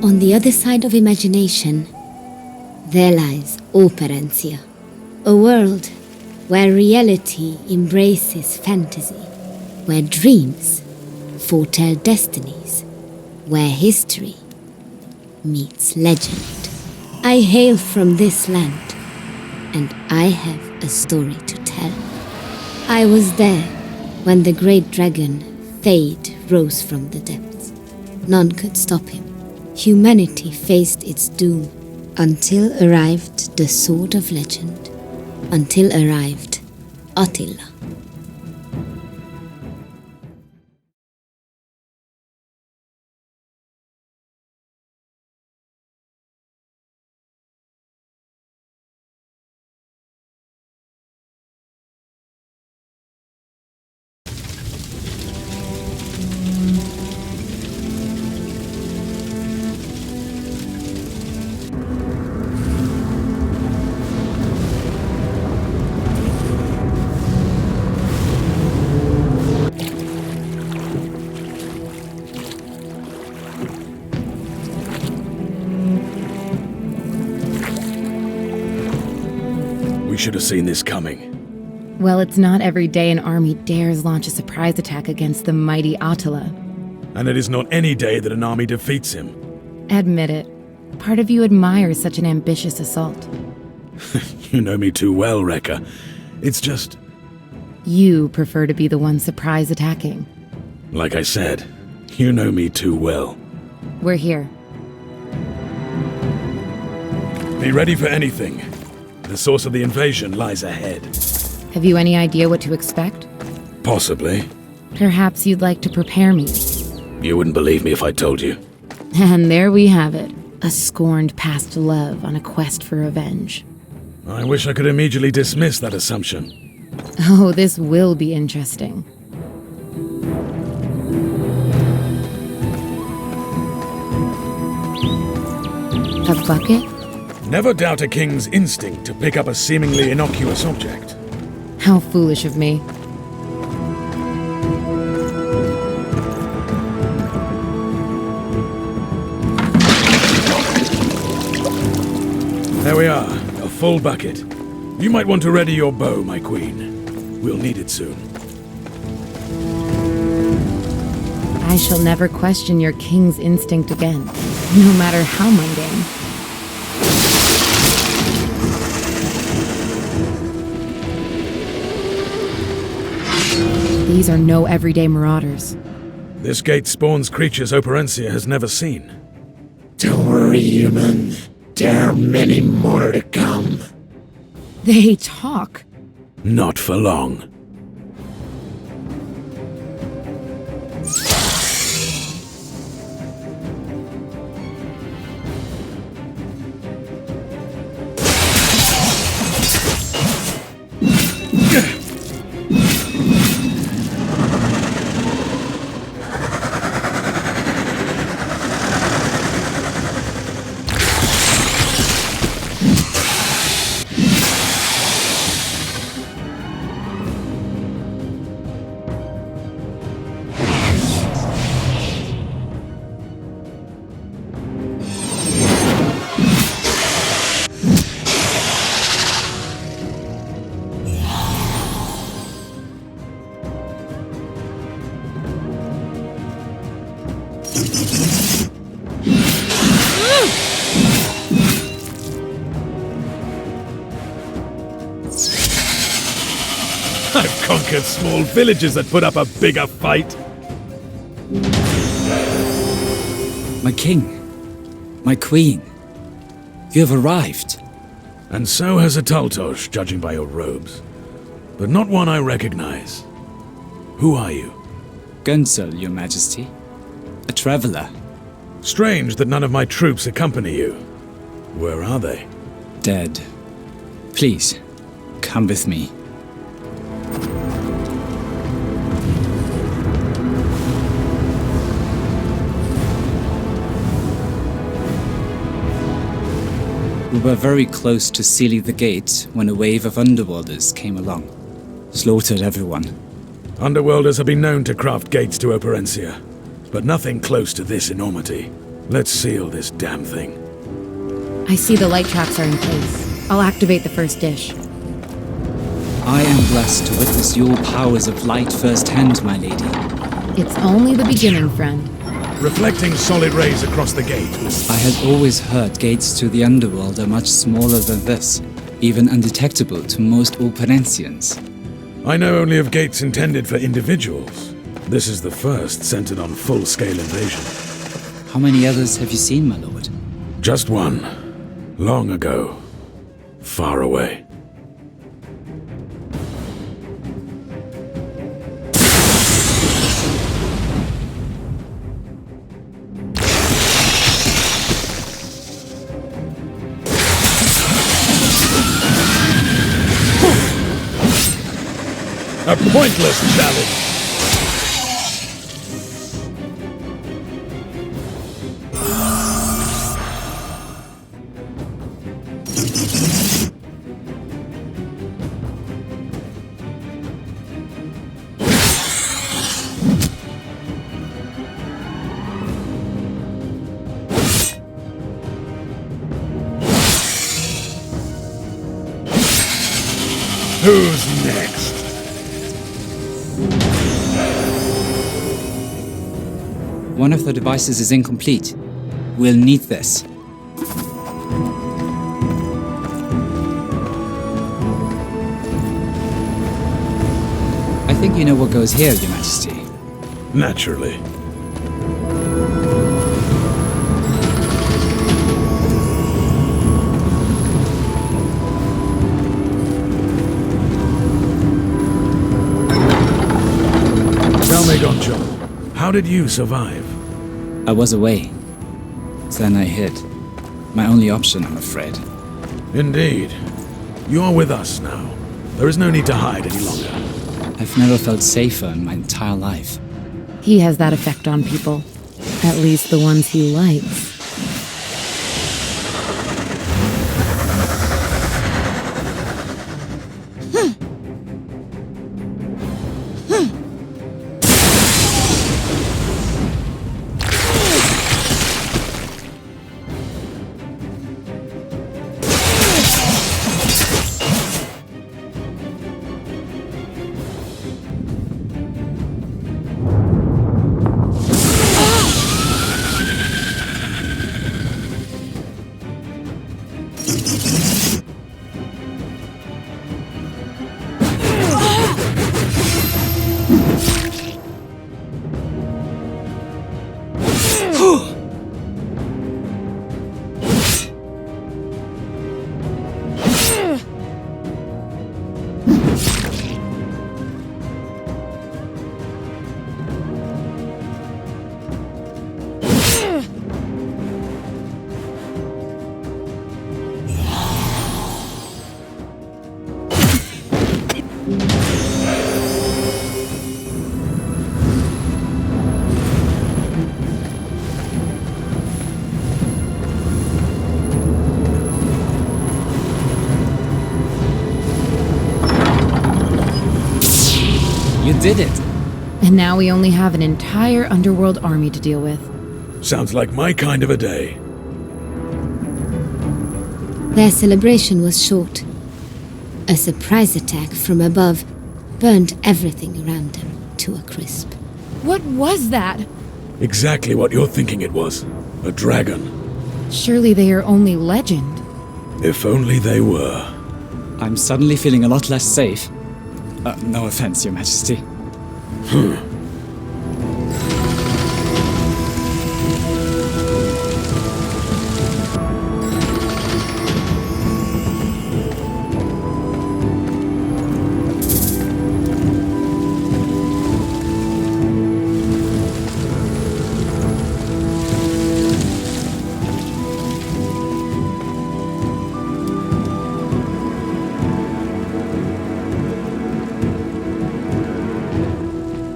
On the other side of imagination, there lies Operencia, a world where reality embraces fantasy, where dreams foretell destinies, where history meets legend. I hail from this land, and I have a story to tell. I was there when the great dragon Fade rose from the depths. None could stop him. Humanity faced its doom until arrived the Sword of Legend, until arrived Attila. We should have seen this coming. Well, it's not every day an army dares launch a surprise attack against the mighty Attila. And it is not any day that an army defeats him. Admit it. Part of you admires such an ambitious assault. You know me too well, Rekka. It's just... You prefer to be the one surprise attacking. Like I said, you know me too well. We're here. Be ready for anything. The source of the invasion lies ahead. Have you any idea what to expect? Possibly. Perhaps you'd like to prepare me. You wouldn't believe me if I told you. And there we have it. A scorned past love on a quest for revenge. I wish I could immediately dismiss that assumption. Oh, this will be interesting. A bucket? Never doubt a king's instinct to pick up a seemingly innocuous object. How foolish of me. There we are, a full bucket. You might want to ready your bow, my queen. We'll need it soon. I shall never question your king's instinct again, no matter how mundane. These are no everyday marauders. This gate spawns creatures Operencia has never seen. Don't worry, human. There are many more to come. They talk. Not for long. I've conquered small villages that put up a bigger fight. My king, my queen, you have arrived. And so has a Taltosh, judging by your robes. But not one I recognize. Who are you? Gunzel, your majesty. A traveler. Strange that none of my troops accompany you. Where are they? Dead. Please, come with me. We were very close to sealing the gate when a wave of underworlders came along. Slaughtered everyone. Underworlders have been known to craft gates to Operencia, but nothing close to this enormity. Let's seal this damn thing. I see the light traps are in place. I'll activate the first dish. I am blessed to witness your powers of light firsthand, my lady. It's only the beginning, friend. Reflecting solid rays across the gate. I had always heard gates to the underworld are much smaller than this, even undetectable to most Operencians. I know only of gates intended for individuals. This is the first centered on full-scale invasion. How many others have you seen, my lord? Just one. Long ago. Far away. A pointless challenge! Who's next? One of the devices is incomplete. We'll need this. I think you know what goes here, Your Majesty. Naturally. Tell me, Goncho, how did you survive? I was away. Then I hid. My only option, I'm afraid. Indeed. You are with us now. There is no need to hide any longer. I've never felt safer in my entire life. He has that effect on people. At least the ones he likes. You did it! And now we only have an entire underworld army to deal with. Sounds like my kind of a day. Their celebration was short. A surprise attack from above burned everything around them to a crisp. What was that? Exactly what you're thinking it was. A dragon. Surely they are only legend. If only they were. I'm suddenly feeling a lot less safe. No offense, Your Majesty.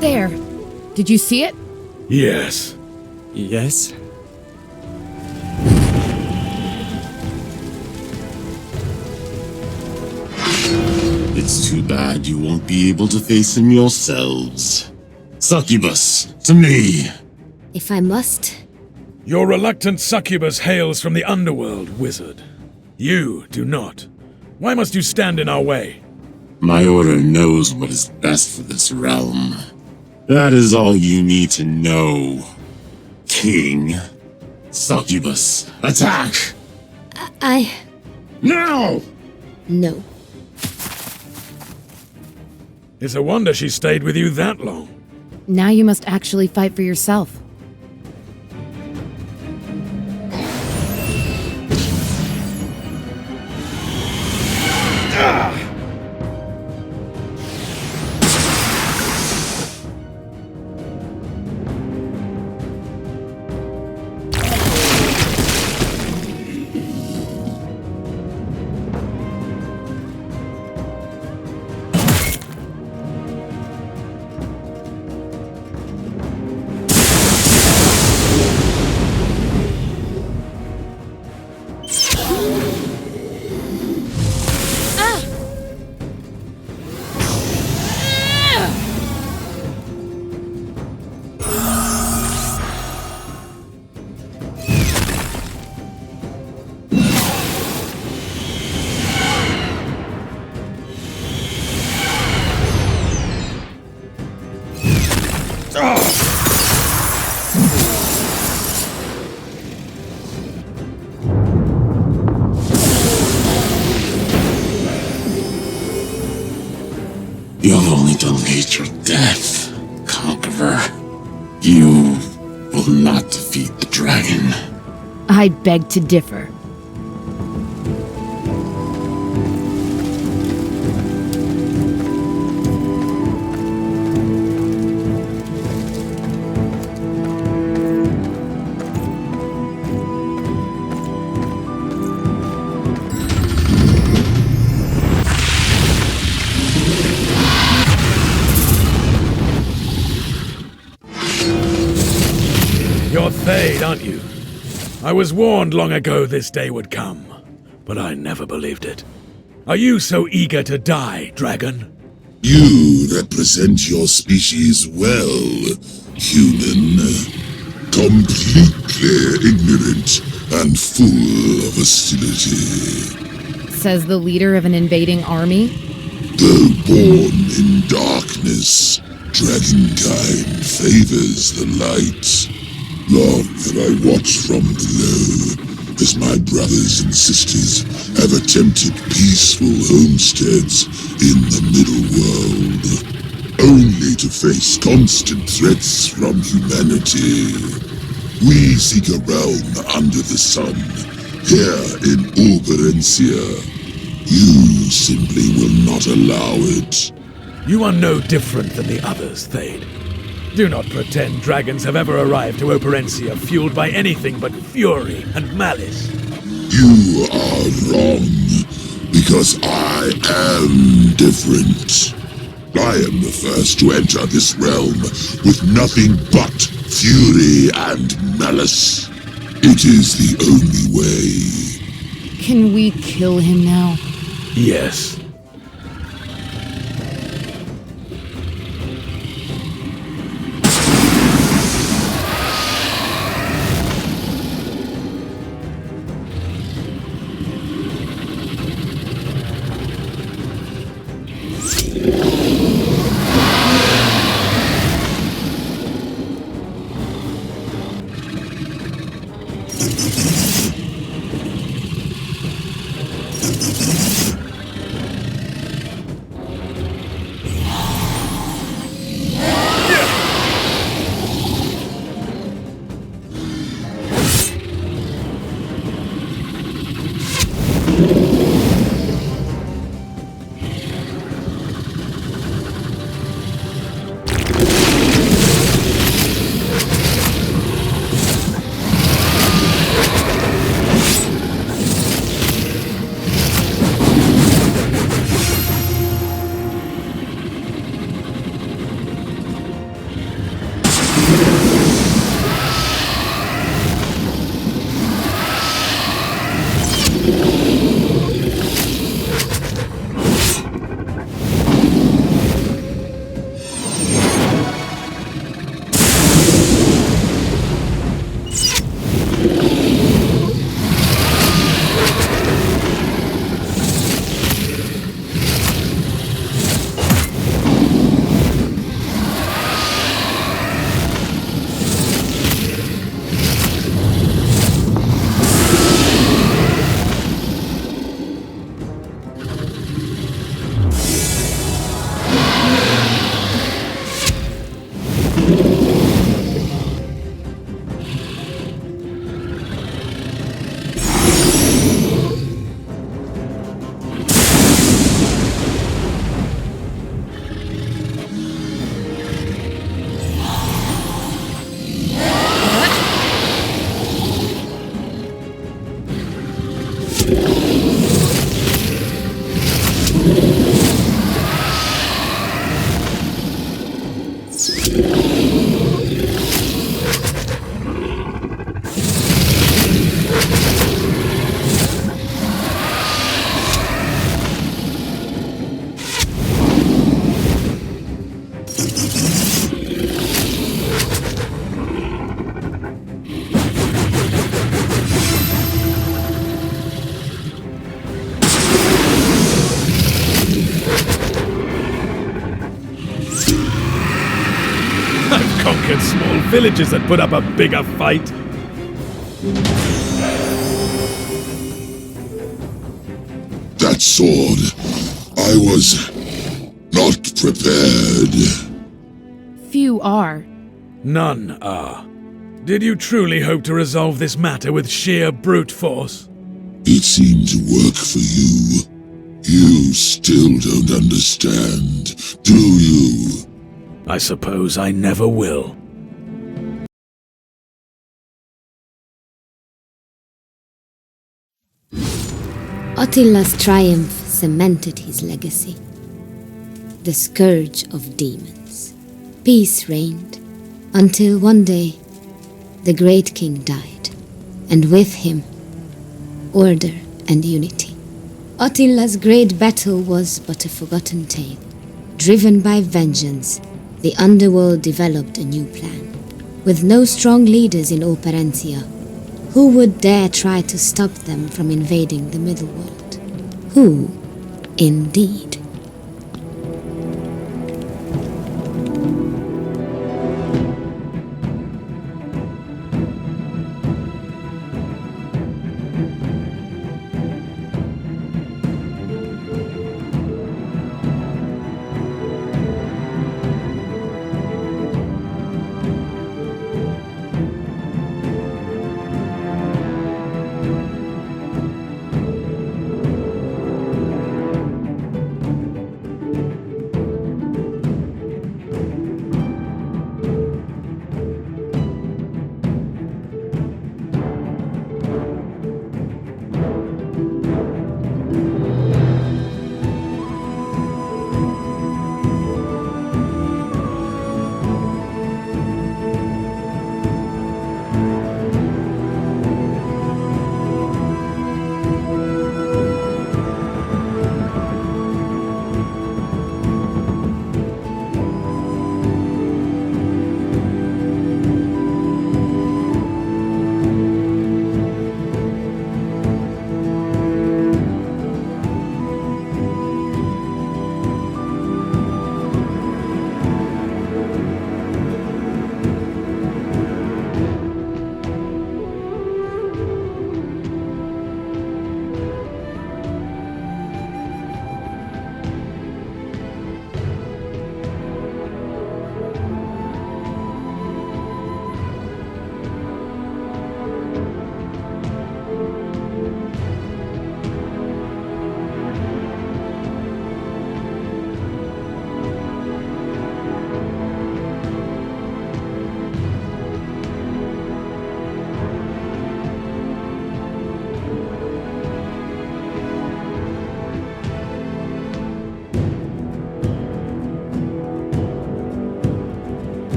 There. Did you see it? Yes. Yes? It's too bad you won't be able to face him yourselves. Succubus, to me! If I must, Your reluctant succubus hails from the underworld, wizard. You do not. Why must you stand in our way? My order knows what is best for this realm. That is all you need to know. King. Succubus, attack! I... Now! No. It's a wonder she stayed with you that long. Now you must actually fight for yourself. You have only delayed your death, Conqueror. You will not defeat the dragon. I beg to differ. You're Thade, aren't you? I was warned long ago this day would come, but I never believed it. Are you so eager to die, dragon? You represent your species well, human. Completely ignorant and full of hostility. Says the leader of an invading army. Though born in darkness, dragonkind favors the light. Long have I watched from below as my brothers and sisters have attempted peaceful homesteads in the middle world, only to face constant threats from humanity. We seek a realm under the sun, here in Operencia. You simply will not allow it. You are no different than the others, Thade. Do not pretend dragons have ever arrived to Operencia fueled by anything but fury and malice. You are wrong, because I am different. I am the first to enter this realm with nothing but fury and malice. It is the only way. Can we kill him now? Yes. I've conquered small villages that put up a bigger fight. That sword, I was not prepared. Few are. None are. Did you truly hope to resolve this matter with sheer brute force? It seemed to work for you. You still don't understand, do you? I suppose I never will. Attila's triumph cemented his legacy. The scourge of demons. Peace reigned, until one day, the great king died, and with him, order and unity. Attila's great battle was but a forgotten tale. Driven by vengeance, the underworld developed a new plan. With no strong leaders in Operencia, who would dare try to stop them from invading the middle world? Who, indeed?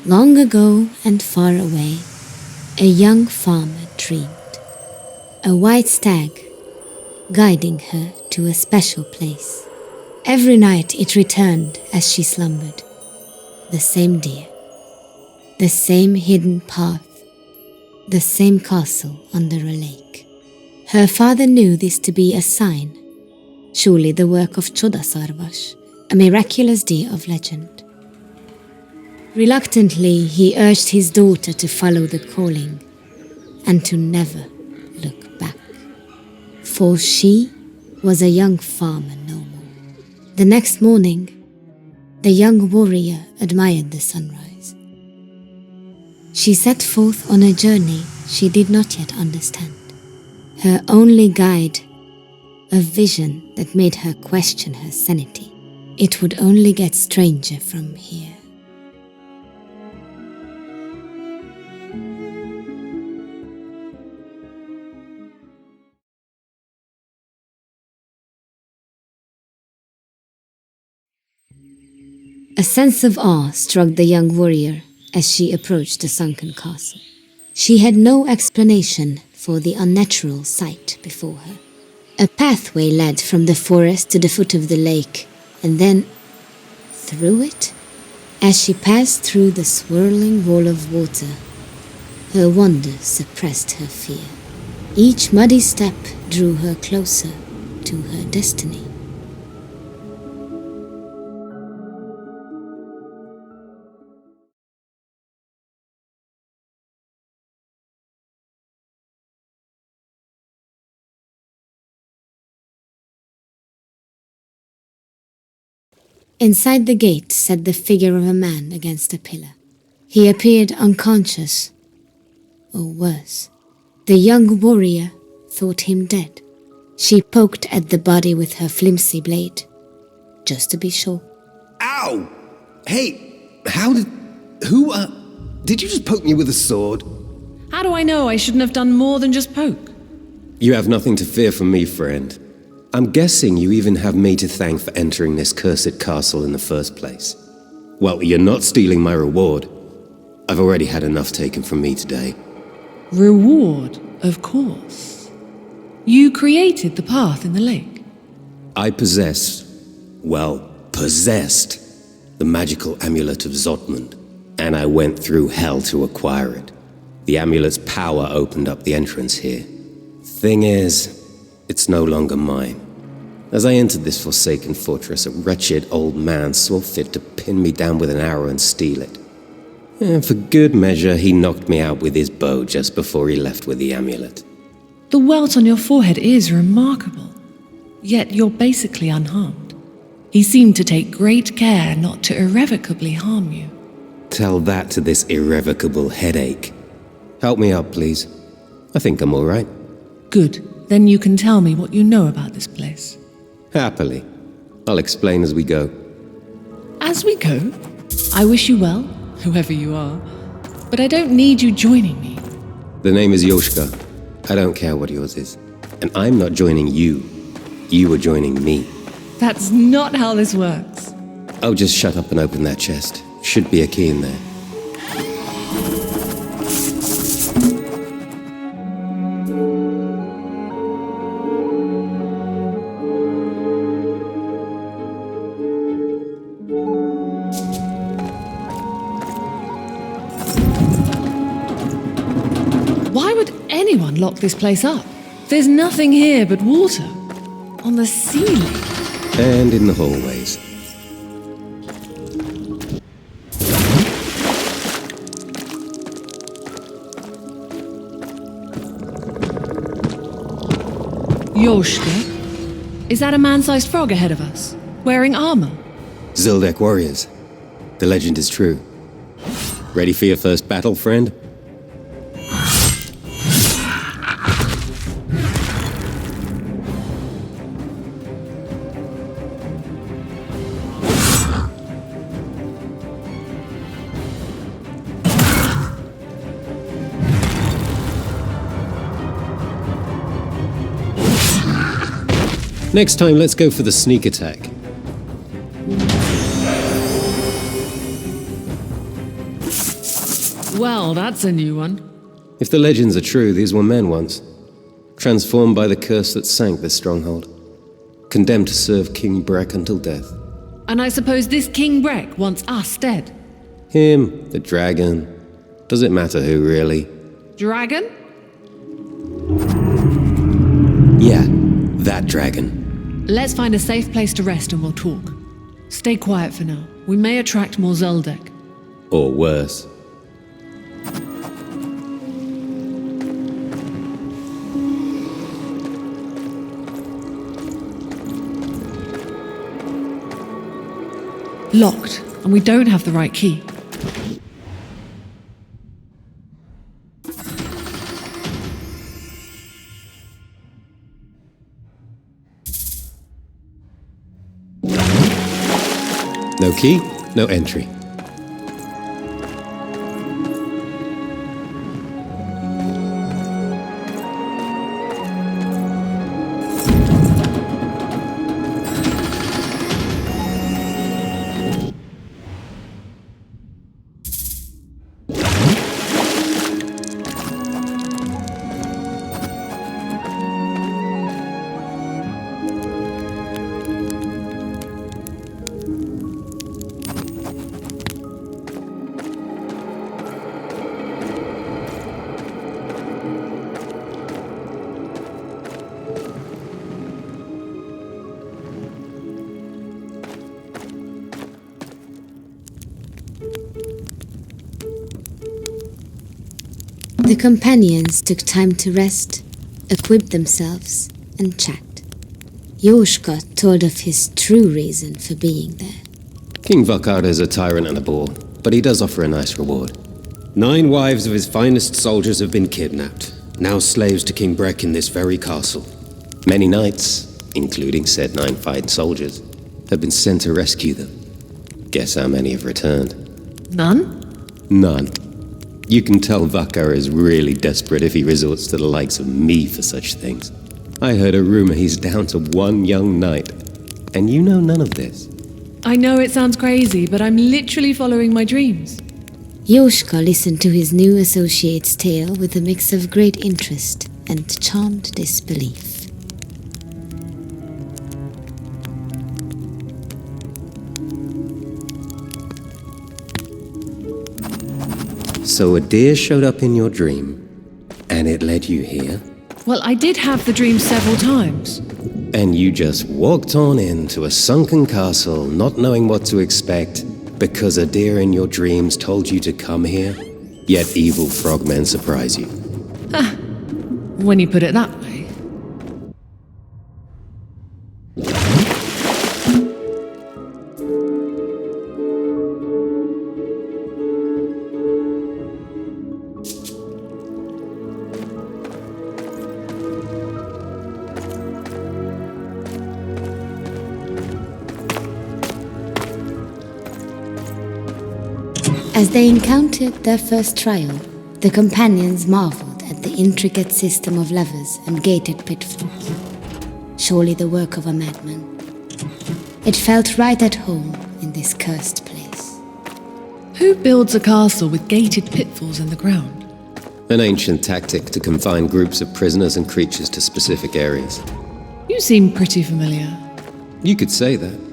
Long ago and far away, a young farmer dreamed. A white stag, guiding her to a special place. Every night it returned as she slumbered. The same deer, the same hidden path, the same castle under a lake. Her father knew this to be a sign, surely the work of Chodasarvash, a miraculous deer of legend. Reluctantly, he urged his daughter to follow the calling and to never look back. for she was a young farmer no more. The next morning, the young warrior admired the sunrise. She set forth on a journey she did not yet understand. Her only guide, a vision that made her question her sanity. It would only get stranger from here. A sense of awe struck the young warrior as she approached the sunken castle. She had no explanation for the unnatural sight before her. A pathway led from the forest to the foot of the lake, and then through it. As she passed through the swirling wall of water, her wonder suppressed her fear. Each muddy step drew her closer to her destiny. Inside the gate sat the figure of a man against a pillar. He appeared unconscious, or worse. The young warrior thought him dead. She poked at the body with her flimsy blade, just to be sure. Ow! Hey, did you just poke me with a sword? How do I know I shouldn't have done more than just poke? You have nothing to fear from me, friend. I'm guessing you even have me to thank for entering this cursed castle in the first place. Well, you're not stealing my reward. I've already had enough taken from me today. Reward, of course. You created the path in the lake. I possessed the magical amulet of Zotmund, and I went through hell to acquire it. The amulet's power opened up the entrance here. Thing is, it's no longer mine. As I entered this forsaken fortress, a wretched old man saw fit to pin me down with an arrow and steal it. And for good measure, he knocked me out with his bow just before he left with the amulet. The welt on your forehead is remarkable, yet you're basically unharmed. He seemed to take great care not to irrevocably harm you. Tell that to this irrevocable headache. Help me up, please. I think I'm all right. Good. Then you can tell me what you know about this place. Happily. I'll explain as we go. As we go? I wish you well, whoever you are. But I don't need you joining me. The name is Yoshka. I don't care what yours is. And I'm not joining you. You are joining me. That's not how this works. Oh, just shut up and open that chest. Should be a key in there. Why would anyone lock this place up? There's nothing here but water. On the ceiling. And in the hallways. Yoshka? Is that a man-sized frog ahead of us? Wearing armor? Zildek warriors. The legend is true. Ready for your first battle, friend? Next time, let's go for the sneak attack. Well, that's a new one. If the legends are true, these were men once, transformed by the curse that sank this stronghold, condemned to serve King Breck until death. And I suppose this King Breck wants us dead. Him, the dragon. Does it matter who, really? Dragon? Yeah, that dragon. Let's find a safe place to rest and we'll talk. Stay quiet for now. We may attract more Zildek. Or worse. Locked, and we don't have the right key. No key, no entry. The companions took time to rest, equip themselves, and chat. Yoshka told of his true reason for being there. King Vakar is a tyrant and a bore, but he does offer a nice reward. 9 wives of his finest soldiers have been kidnapped, now slaves to King Breck in this very castle. Many knights, including said 9 fine soldiers, have been sent to rescue them. Guess how many have returned? None? None. You can tell Vakar is really desperate if he resorts to the likes of me for such things. I heard a rumor he's down to 1 young knight, and you know none of this. I know it sounds crazy, but I'm literally following my dreams. Yoshka listened to his new associate's tale with a mix of great interest and charmed disbelief. So a deer showed up in your dream, and it led you here? Well, I did have the dream several times. And you just walked on into a sunken castle, not knowing what to expect, because a deer in your dreams told you to come here? Yet evil frogmen surprise you. When you put it that way. As they encountered their first trial, the companions marveled at the intricate system of levers and gated pitfalls. Surely the work of a madman. It felt right at home in this cursed place. Who builds a castle with gated pitfalls in the ground? An ancient tactic to confine groups of prisoners and creatures to specific areas. You seem pretty familiar. You could say that.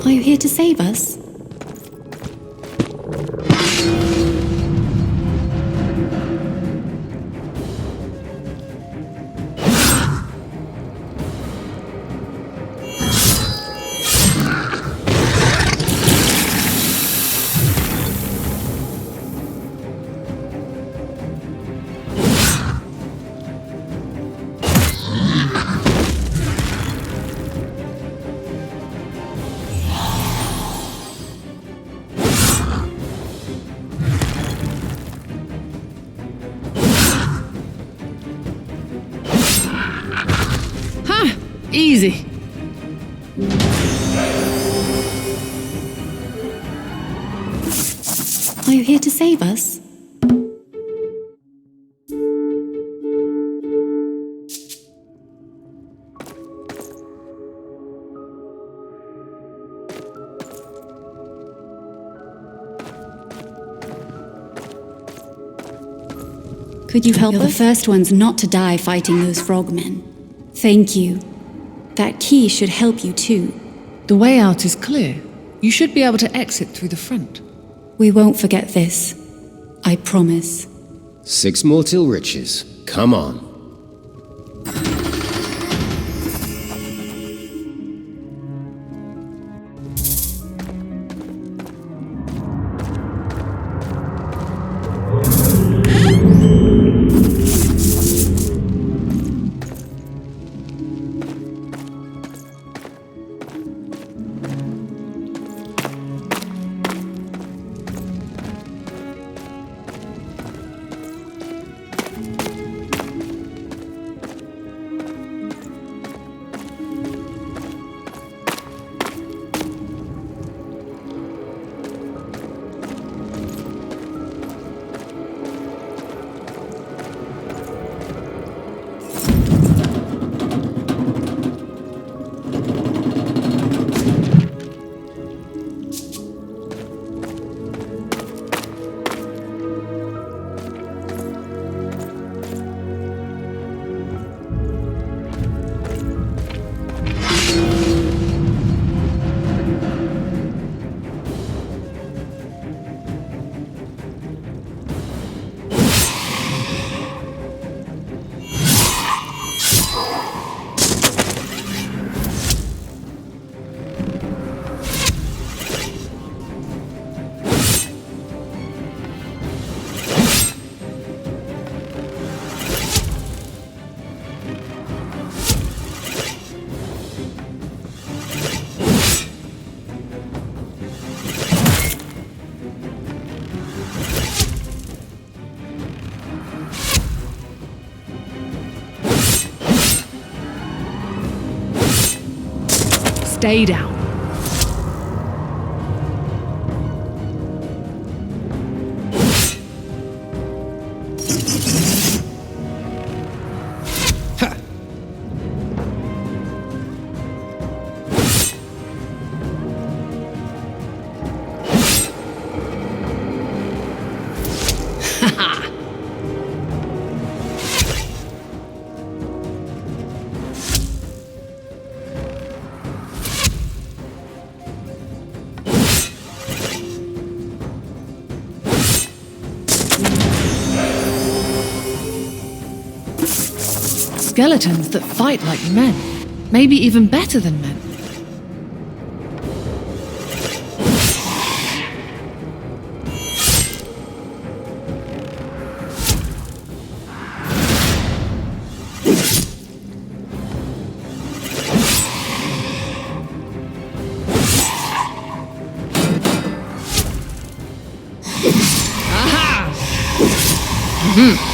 Are you here to save us? Easy. Are you here to save us? Could you help us? You're the first ones not to die fighting those frogmen. Thank you. That key should help you too. The way out is clear. You should be able to exit through the front. We won't forget this. I promise. 6 more till riches. Come on. Stay down. Skeletons that fight like men. Maybe even better than men. Aha! Mm-hmm.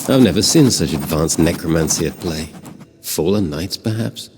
I've never seen such advanced necromancy at play. Fallen knights, perhaps?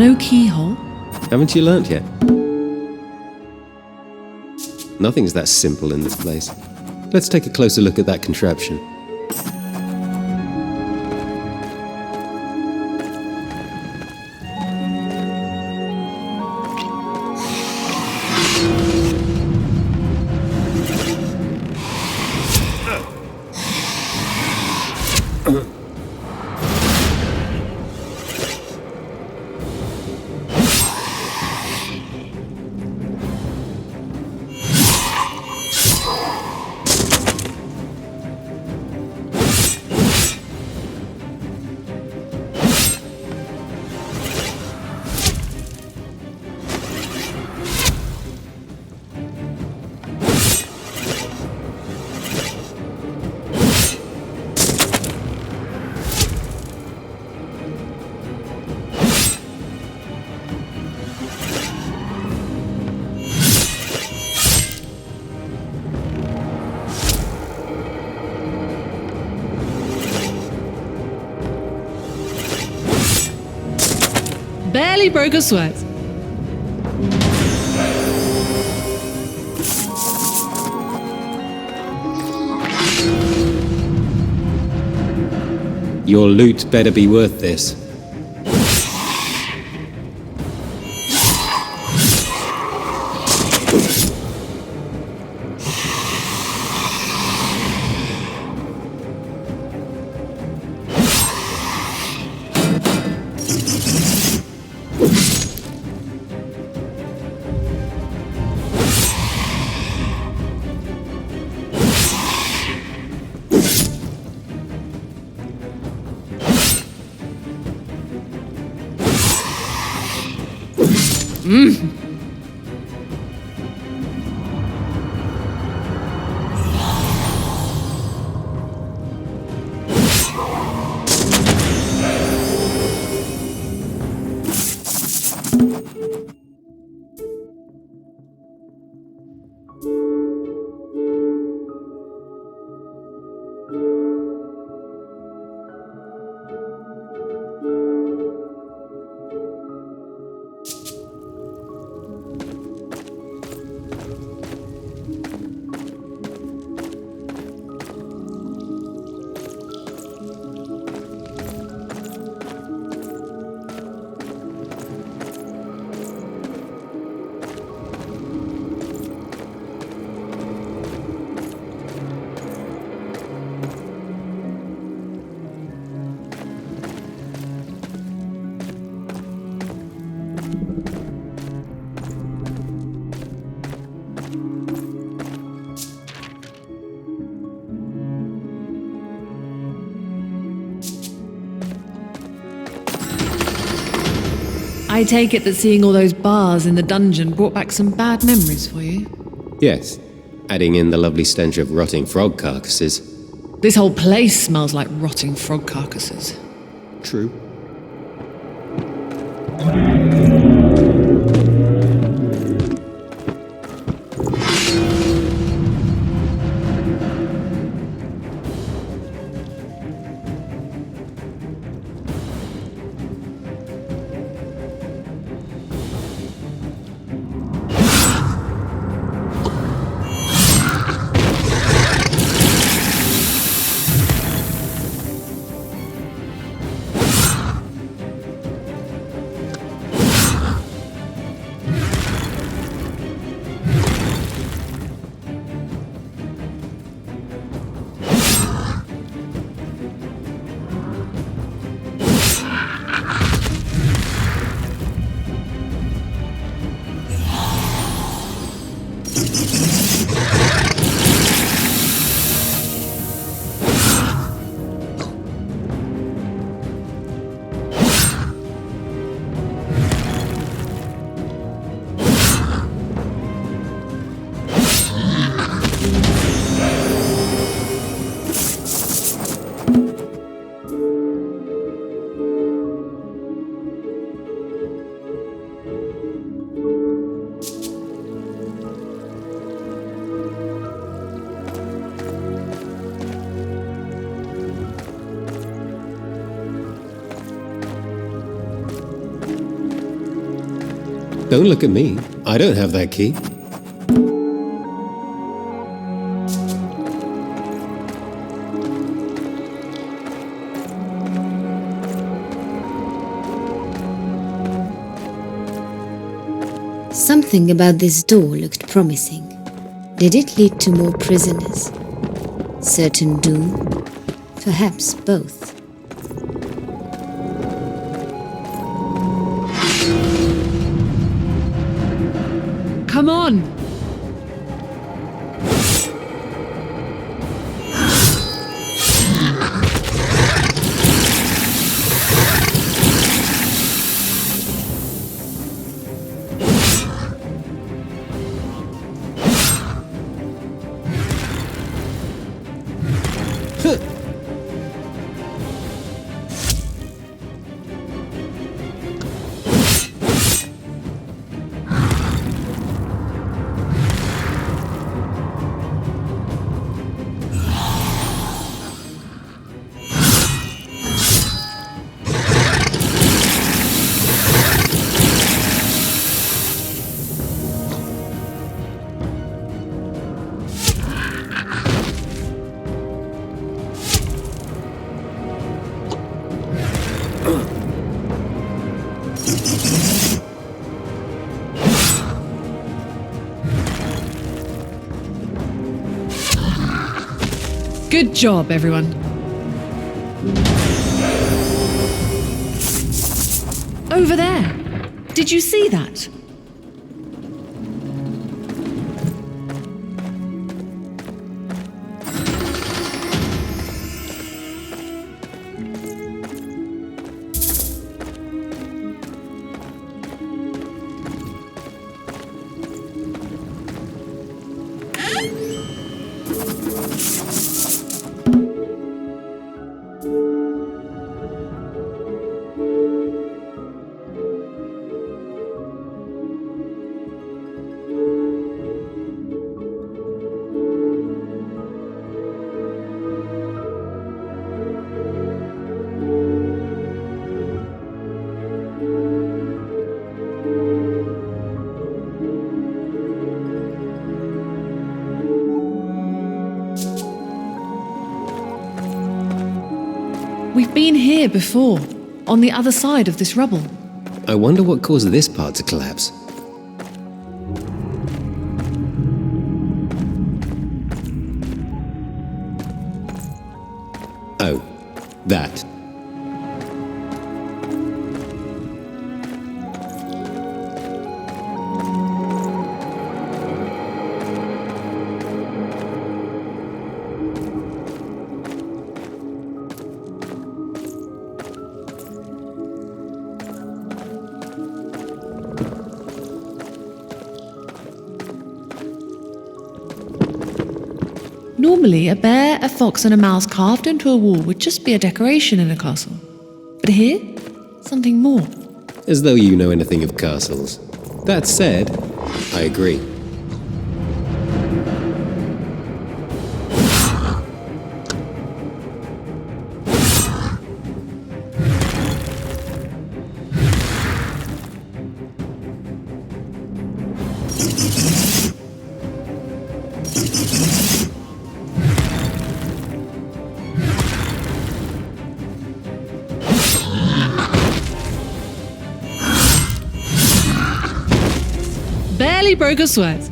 No keyhole? Haven't you learnt yet? Nothing's that simple in this place. Let's take a closer look at that contraption. Barely broke a sweat. Your loot better be worth this. I take it that seeing all those bars in the dungeon brought back some bad memories for you? Yes, adding in the lovely stench of rotting frog carcasses. This whole place smells like rotting frog carcasses. True. Don't look at me. I don't have that key. Something about this door looked promising. Did it lead to more prisoners? Certain doom? Perhaps both. Come on! Good job, everyone. Over there. Did you see that? We've been here before, on the other side of this rubble. I wonder what caused this part to collapse. Oh, that. Normally, a bear, a fox, and a mouse carved into a wall would just be a decoration in a castle. But here, something more. As though you know anything of castles. That said, I agree. Barely broke a sweat.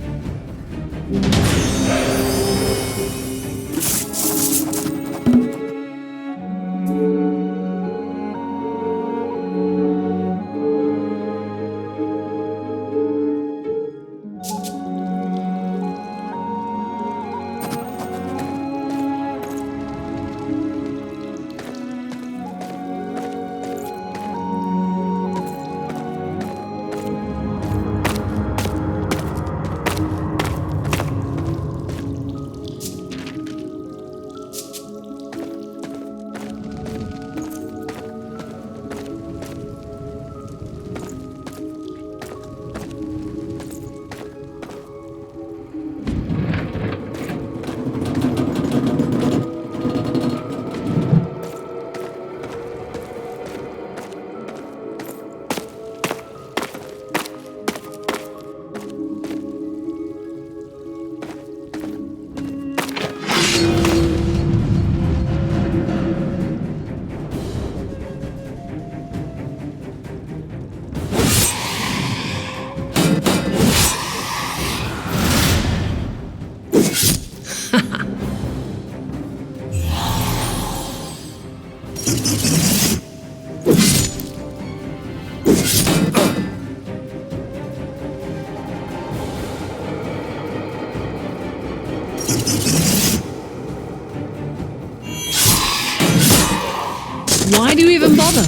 Why do you even bother?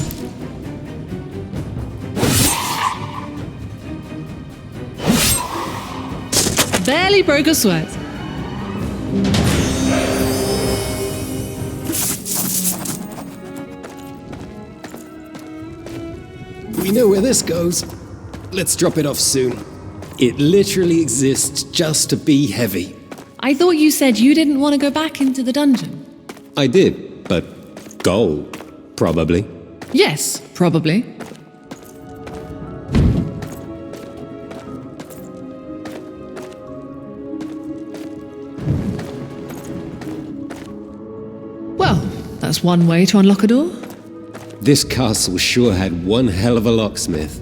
Barely broke a sweat. We know where this goes. Let's drop it off soon. It literally exists just to be heavy. I thought you said you didn't want to go back into the dungeon. I did, but gold, probably. Yes, probably. Well, that's one way to unlock a door. This castle sure had one hell of a locksmith.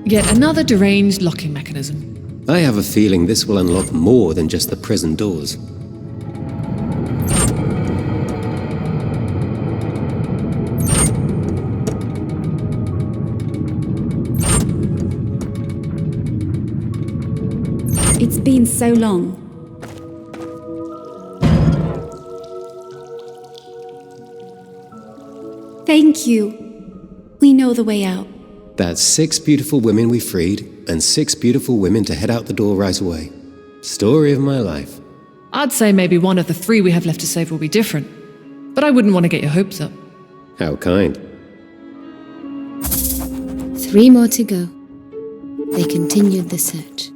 Yet another deranged locking mechanism. I have a feeling this will unlock more than just the prison doors. It's been so long. Thank you. We know the way out. That's 6 beautiful women we freed, and 6 beautiful women to head out the door right away. Story of my life. I'd say maybe one of the 3 we have left to save will be different. But I wouldn't want to get your hopes up. How kind. 3 more to go. They continued the search.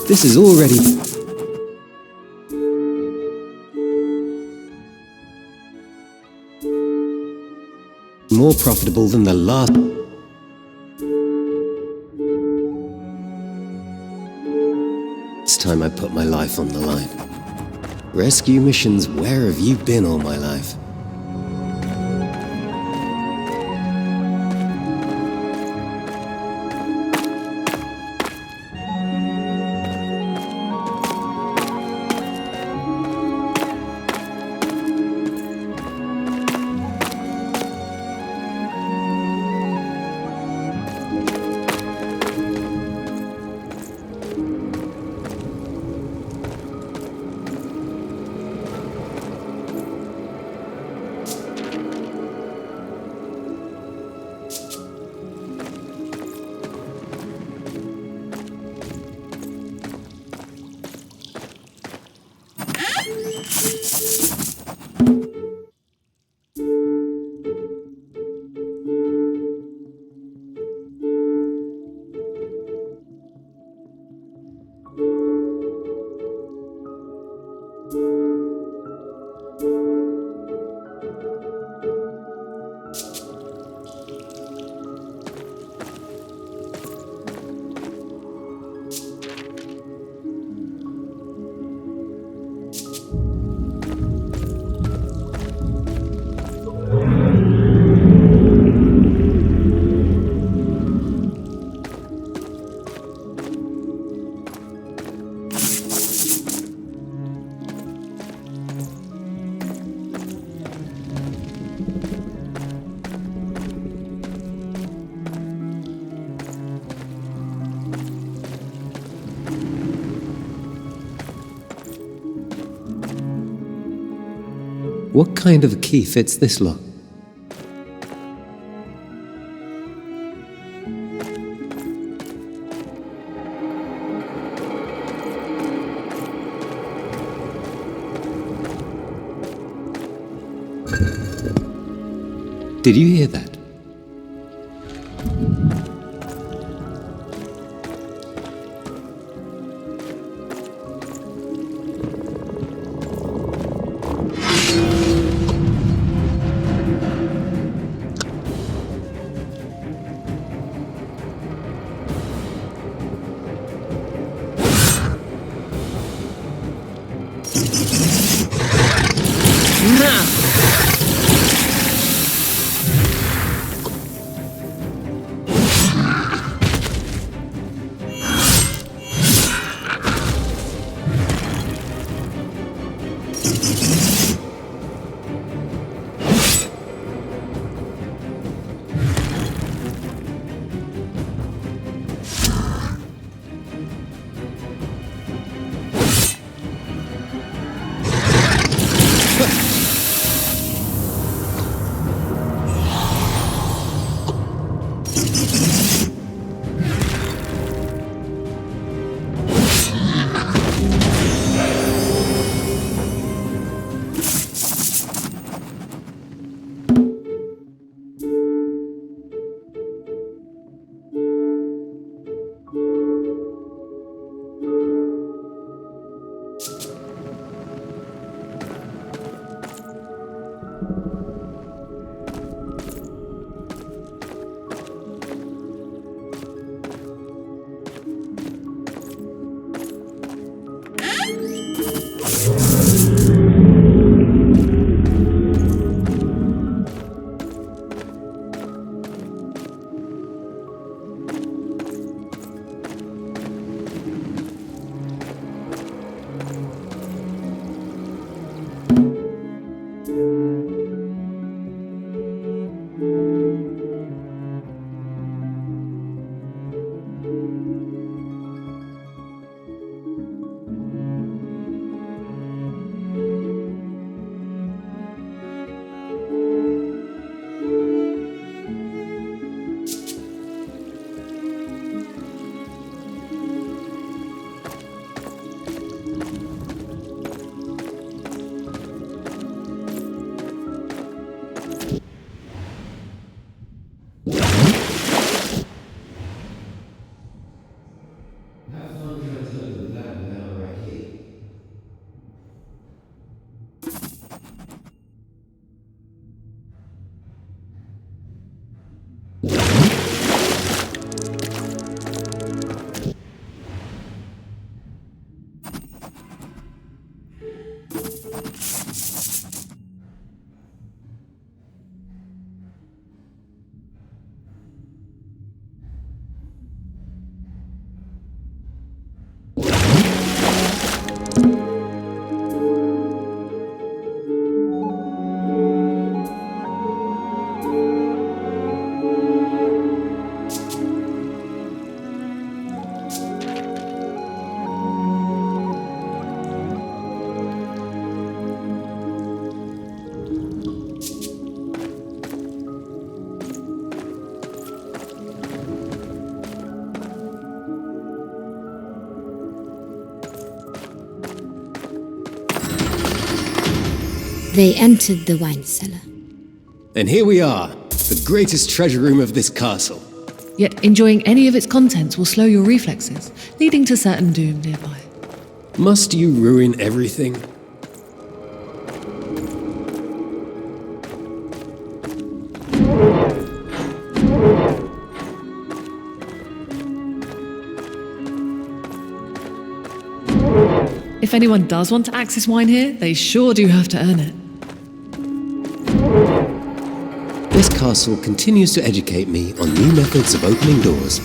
This is already... more profitable than the last. It's time I put my life on the line. Rescue missions, where have you been all my life? What kind of a key fits this lock? Did you hear that? They entered the wine cellar. And here we are, the greatest treasure room of this castle. Yet enjoying any of its contents will slow your reflexes, leading to certain doom nearby. Must you ruin everything? If anyone does want to access wine here, they sure do have to earn it. This castle continues to educate me on new methods of opening doors.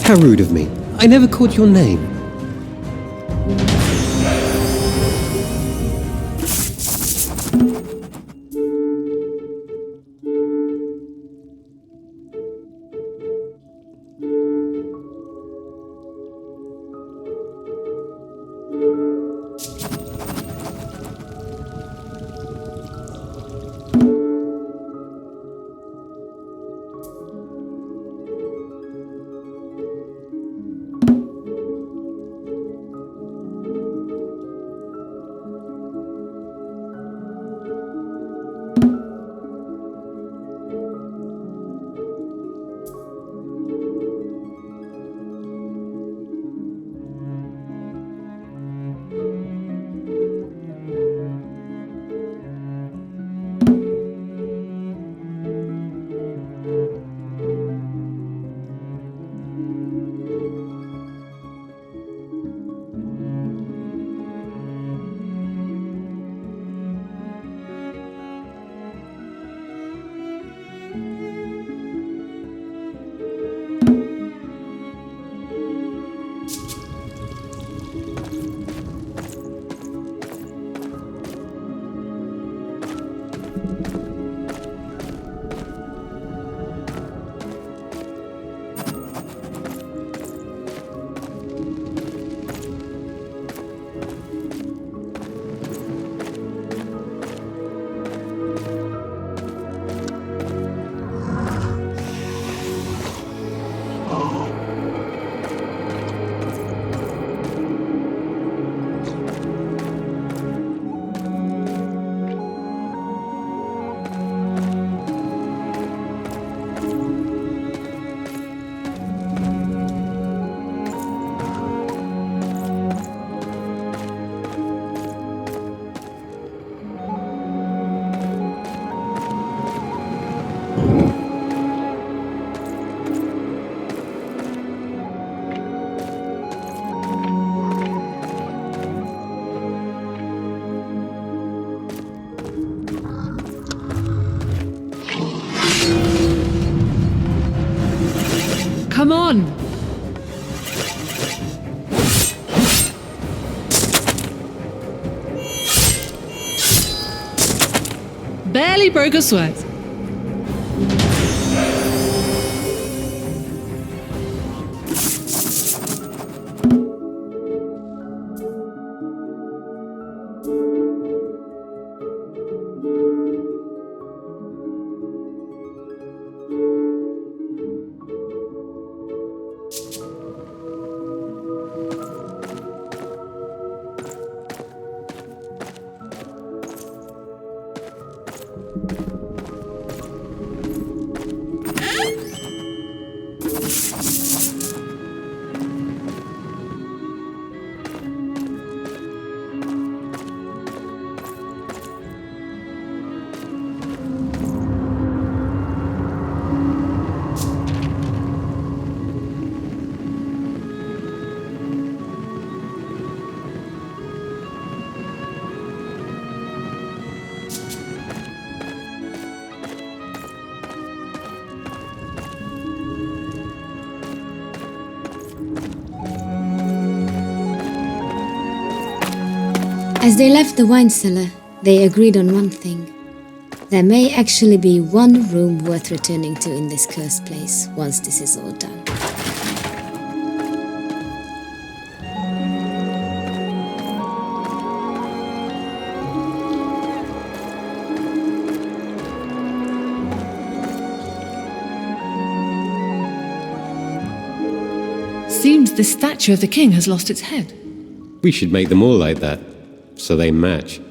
How rude of me. I never caught your name. Come on! Barely broke a sweat. As they left the wine cellar, they agreed on one thing. There may actually be one room worth returning to in this cursed place once this is all done. Seems the statue of the king has lost its head. We should make them all like that, so they match.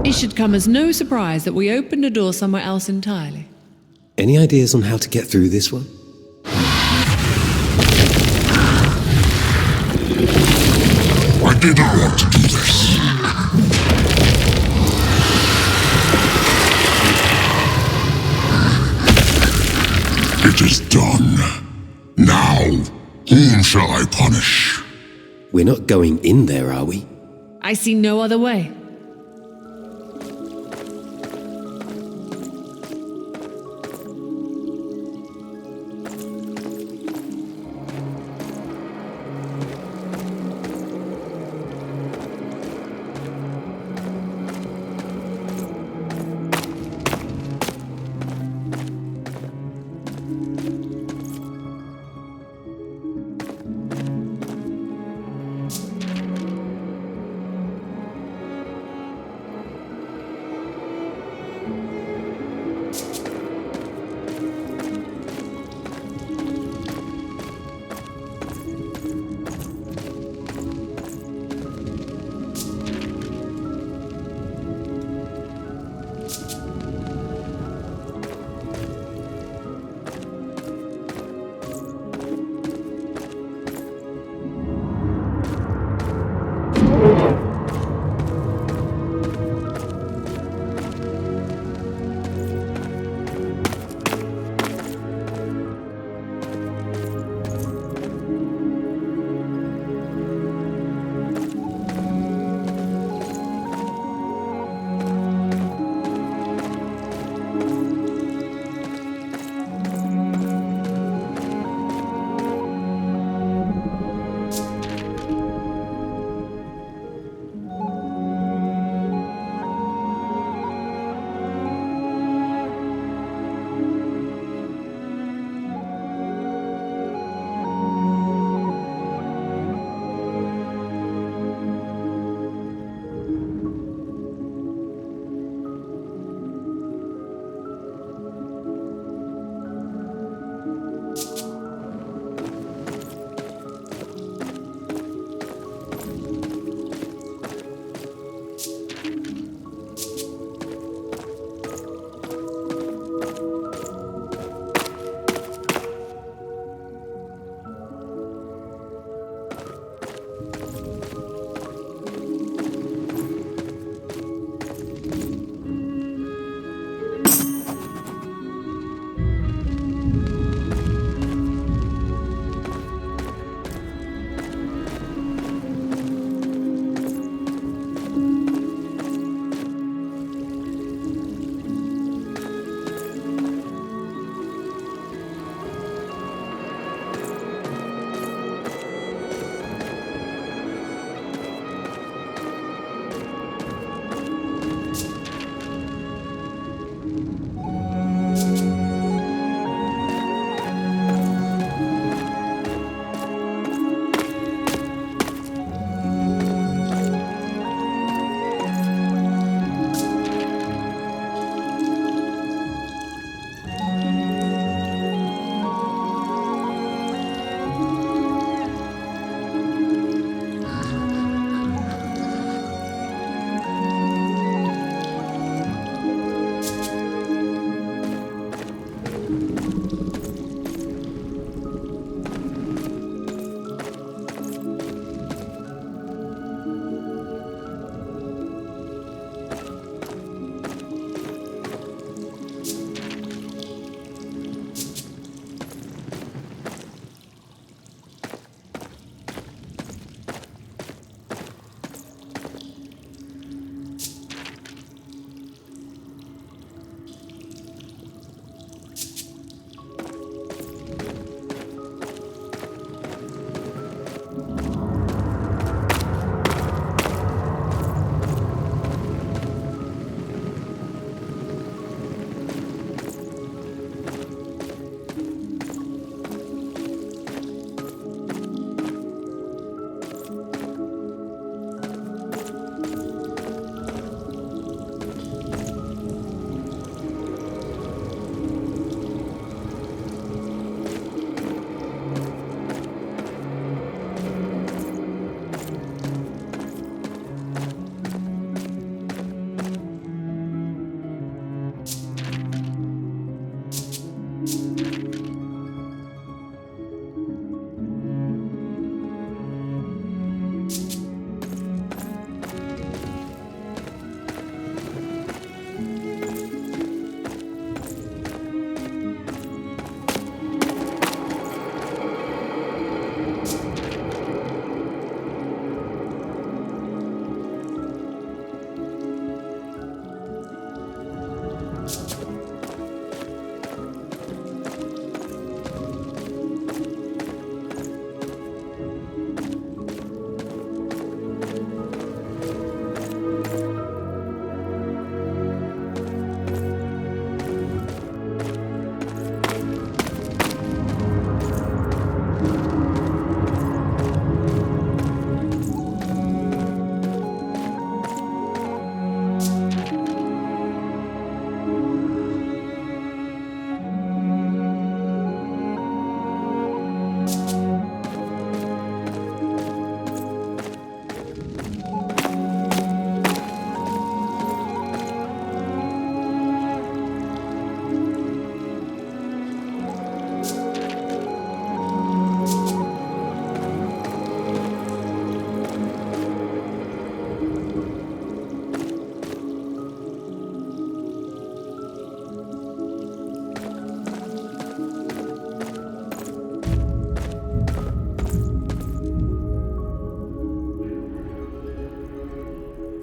It should come as no surprise that we opened a door somewhere else entirely. Any ideas on how to get through this one? I didn't want to do this. It is done. Now, whom shall I punish? We're not going in there, are we? I see no other way.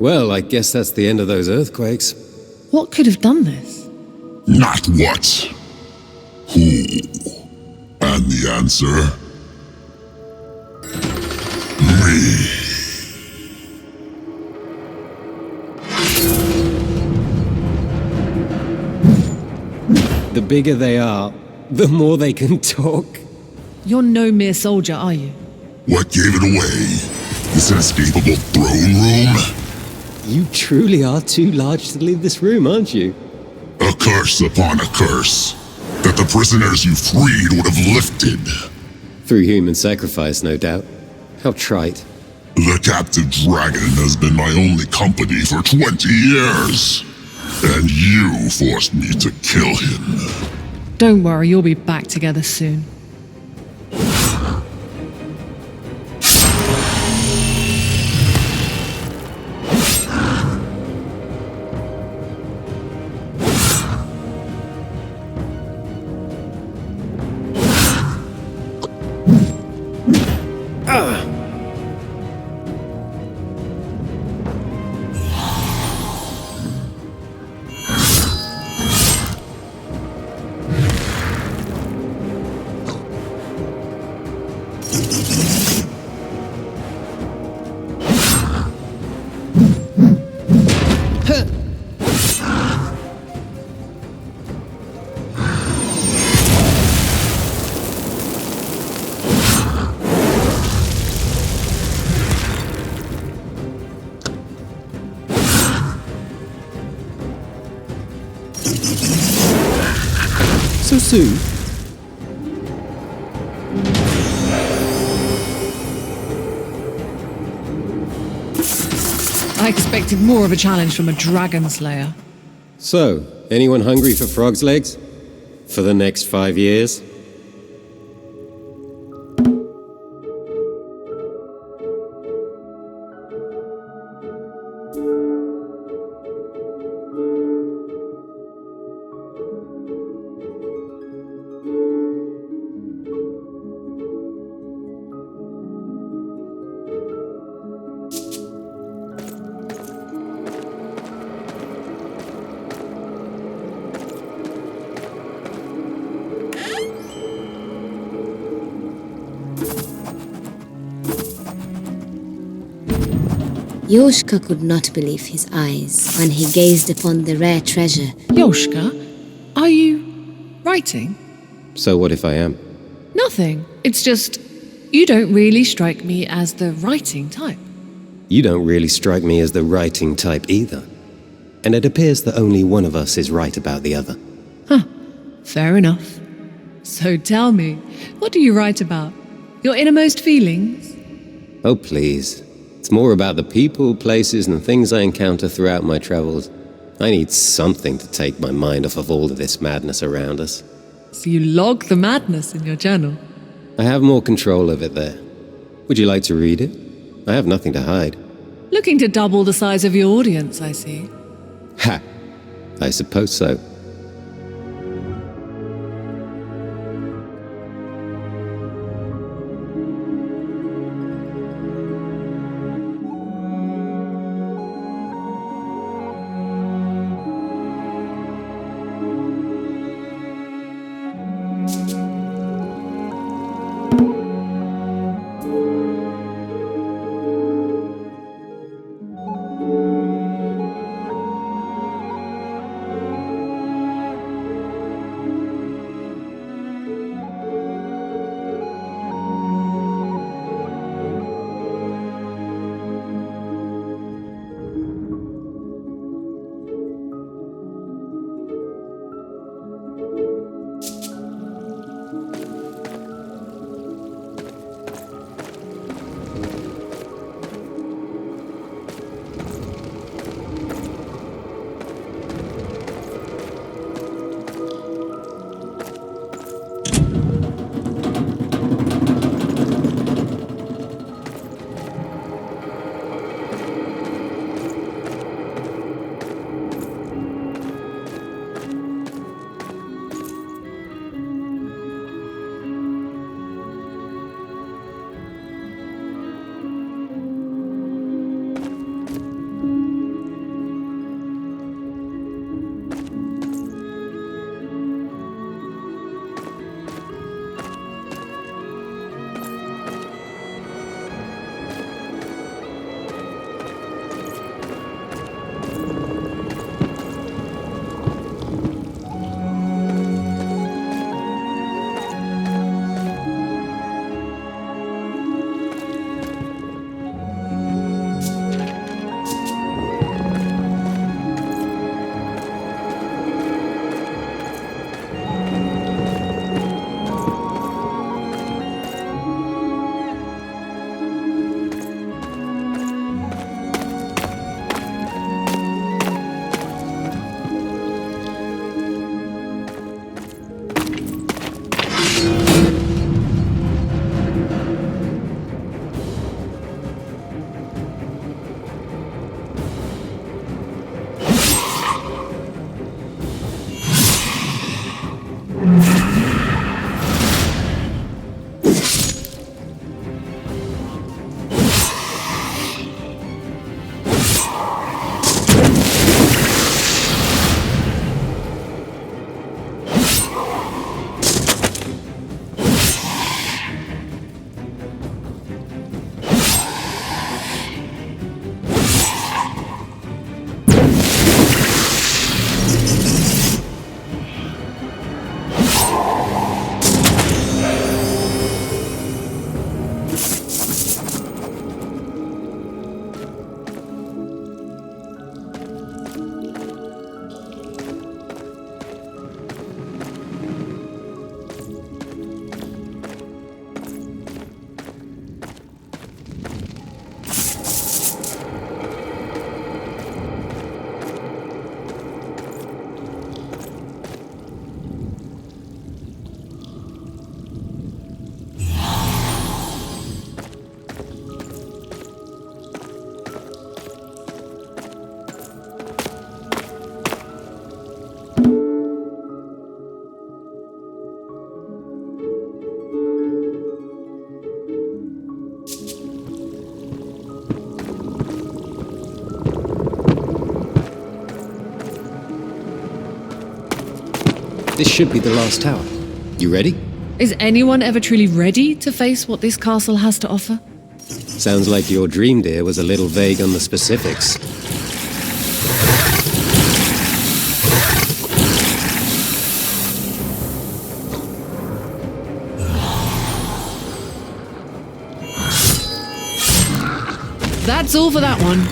Well, I guess that's the end of those earthquakes. What could have done this? Not what. Who? And the answer? Me. The bigger they are, the more they can talk. You're no mere soldier, are you? What gave it away? This inescapable throne room? You truly are too large to leave this room, aren't you? A curse upon a curse that the prisoners you freed would have lifted. Through human sacrifice, no doubt. How trite. The captive dragon has been my only company for 20 years. And you forced me to kill him. Don't worry, you'll be back together soon. So soon? I expected more of a challenge from a dragon slayer. So, anyone hungry for frog's legs? For the next 5 years? Yoshka could not believe his eyes when he gazed upon the rare treasure. Yoshka, are you writing? So what if I am? Nothing. It's just, you don't really strike me as the writing type. You don't really strike me as the writing type either. And it appears that only one of us is right about the other. Huh. Fair enough. So tell me, what do you write about? Your innermost feelings? Oh, please. It's more about the people, places, and things I encounter throughout my travels. I need something to take my mind off of all of this madness around us. So you log the madness in your journal? I have more control of it there. Would you like to read it? I have nothing to hide. Looking to double the size of your audience, I see. Ha! I suppose so. This should be the last tower. You ready? Is anyone ever truly ready to face what this castle has to offer? Sounds like your dream, dear, was a little vague on the specifics. That's all for that one.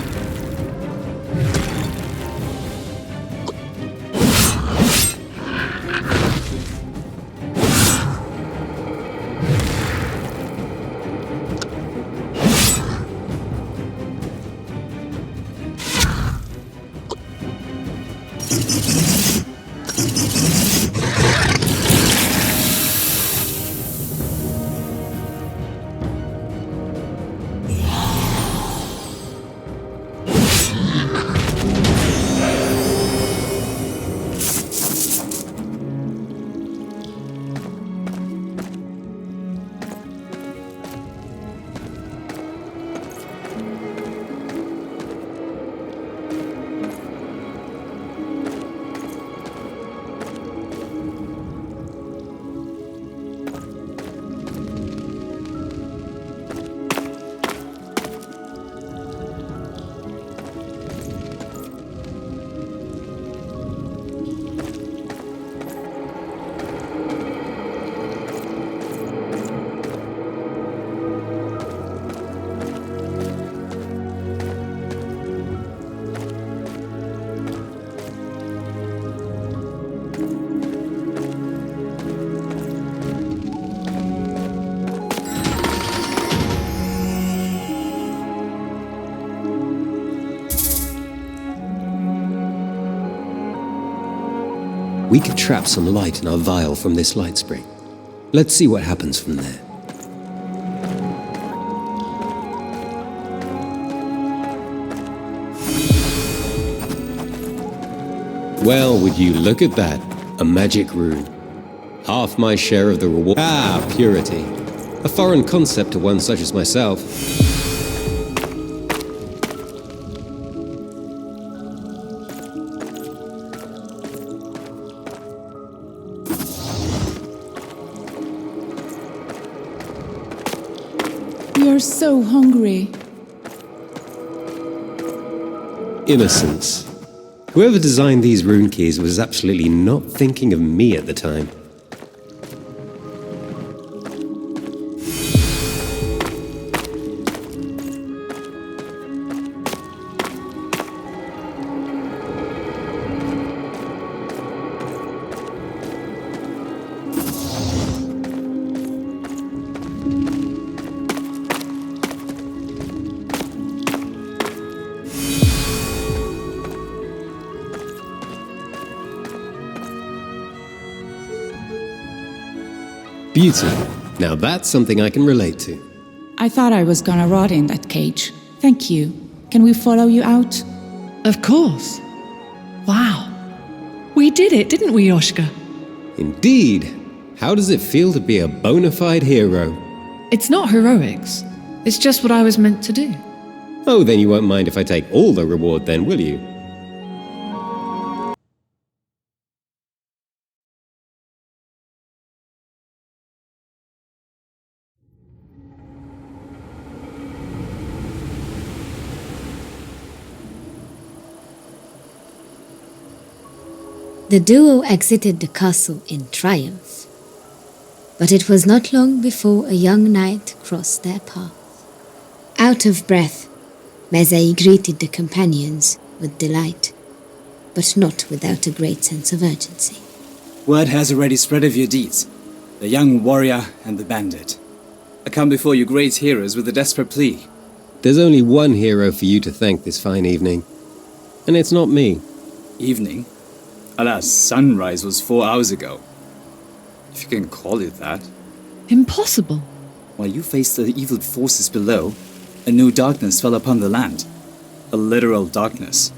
We could trap some light in our vial from this light spring. Let's see what happens from there. Well, would you look at that? A magic rune. Half my share of the reward. Ah, purity. A foreign concept to one such as myself. You're so hungry. Innocence. Whoever designed these rune keys was absolutely not thinking of me at the time. Beauty. Now that's something I can relate to. I thought I was gonna rot in that cage. Thank you. Can we follow you out? Of course. Wow. We did it, didn't we, Yoshka? Indeed. How does it feel to be a bona fide hero? It's not heroics. It's just what I was meant to do. Oh, then you won't mind if I take all the reward then, will you? The duo exited the castle in triumph, but it was not long before a young knight crossed their path. Out of breath, Mezei greeted the companions with delight, but not without a great sense of urgency. Word has already spread of your deeds, the young warrior and the bandit. I come before you great heroes with a desperate plea. There's only one hero for you to thank this fine evening, and it's not me. Evening? Alas, sunrise was 4 hours ago. If you can call it that. Impossible. While you faced the evil forces below, a new darkness fell upon the land. A literal darkness.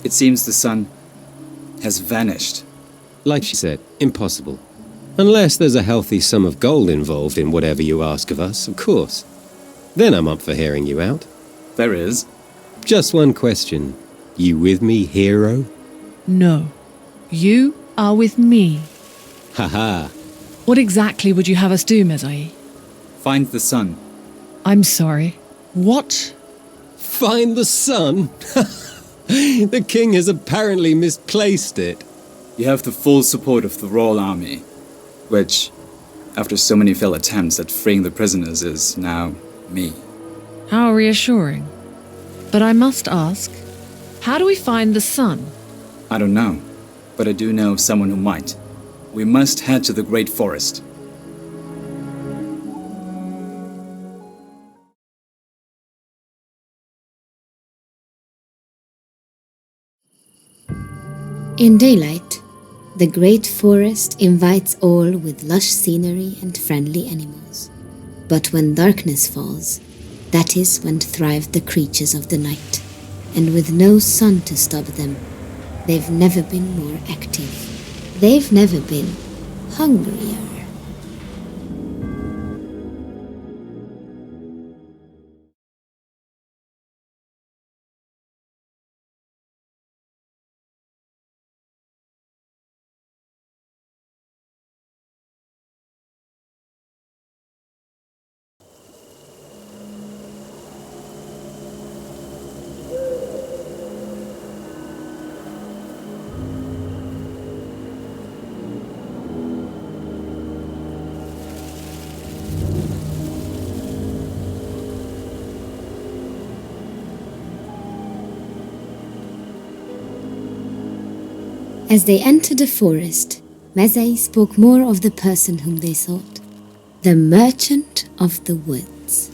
It seems the sun has vanished. Like she said, impossible. Unless there's a healthy sum of gold involved in whatever you ask of us, of course. Then I'm up for hearing you out. There is. Just one question. You with me, hero? No. You are with me, Haha. What exactly would you have us do, Mezai? Find the sun. I'm sorry. What? Find the sun? The king has apparently misplaced it. You have the full support of the royal army, which, after so many failed attempts at freeing the prisoners, is now me. How reassuring. But I must ask, how do we find the sun? I don't know, but I do know of someone who might. We must head to the Great Forest. In daylight, the Great Forest invites all with lush scenery and friendly animals. But when darkness falls, that is when thrive the creatures of the night. And with no sun to stop them, they've never been more active. They've never been hungrier. As they entered the forest, Mezai spoke more of the person whom they sought, the merchant of the woods.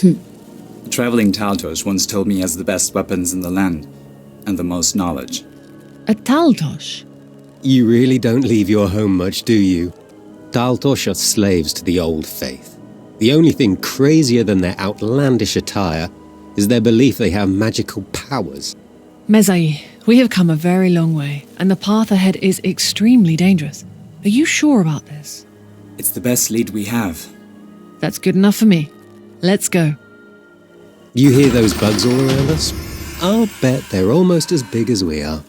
A traveling Taltosh once told me he has the best weapons in the land, and the most knowledge. A Taltosh? You really don't leave your home much, do you? Taltosh are slaves to the old faith. The only thing crazier than their outlandish attire is their belief they have magical powers. Mezai, we have come a very long way, and the path ahead is extremely dangerous. Are you sure about this? It's the best lead we have. That's good enough for me. Let's go. You hear those bugs all around us? I'll bet they're almost as big as we are.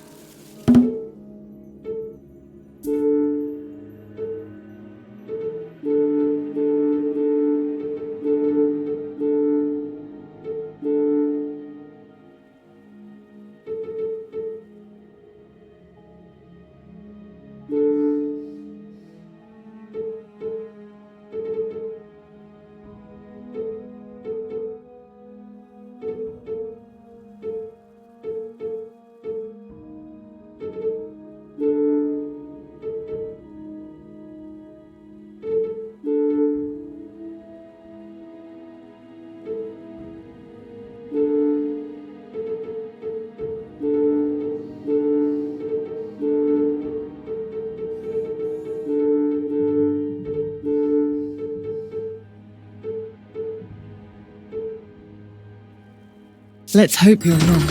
Let's hope you're wrong.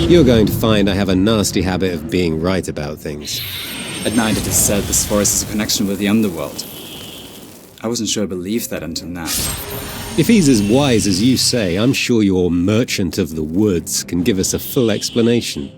You're going to find I have a nasty habit of being right about things. At night it is said this forest has a connection with the underworld. I wasn't sure I believed that until now. If he's as wise as you say, I'm sure your merchant of the woods can give us a full explanation.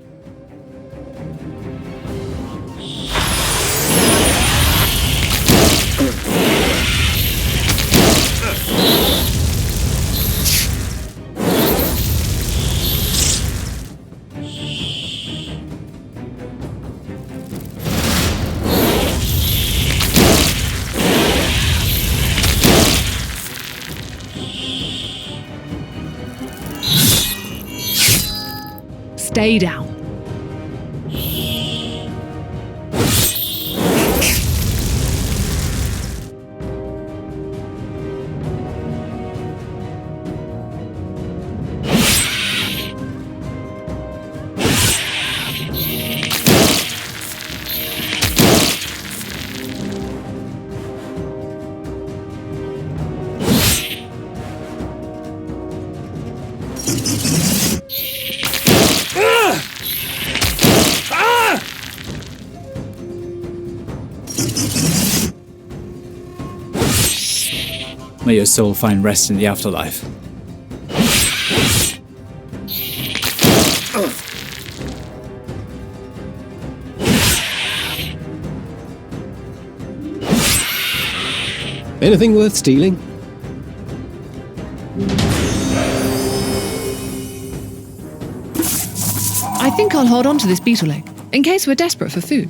Stay down. May your soul find rest in the afterlife. Anything worth stealing? I think I'll hold on to this beetle egg, in case we're desperate for food.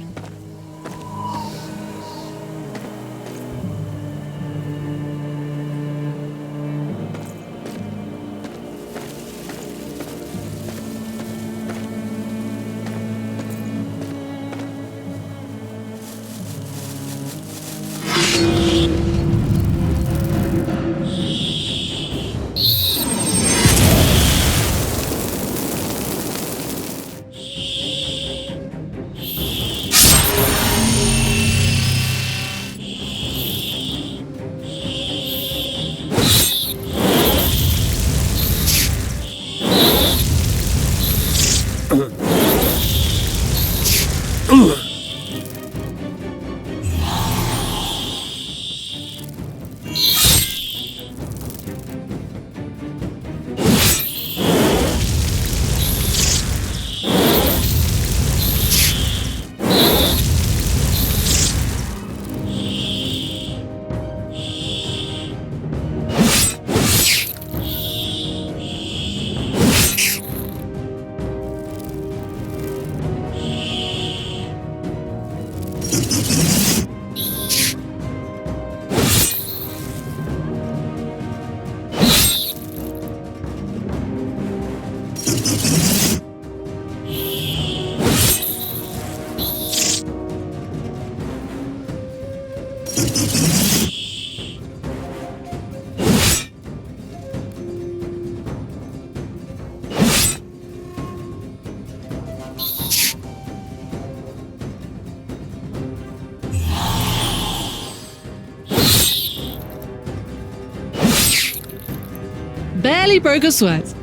Barely broke a sweat.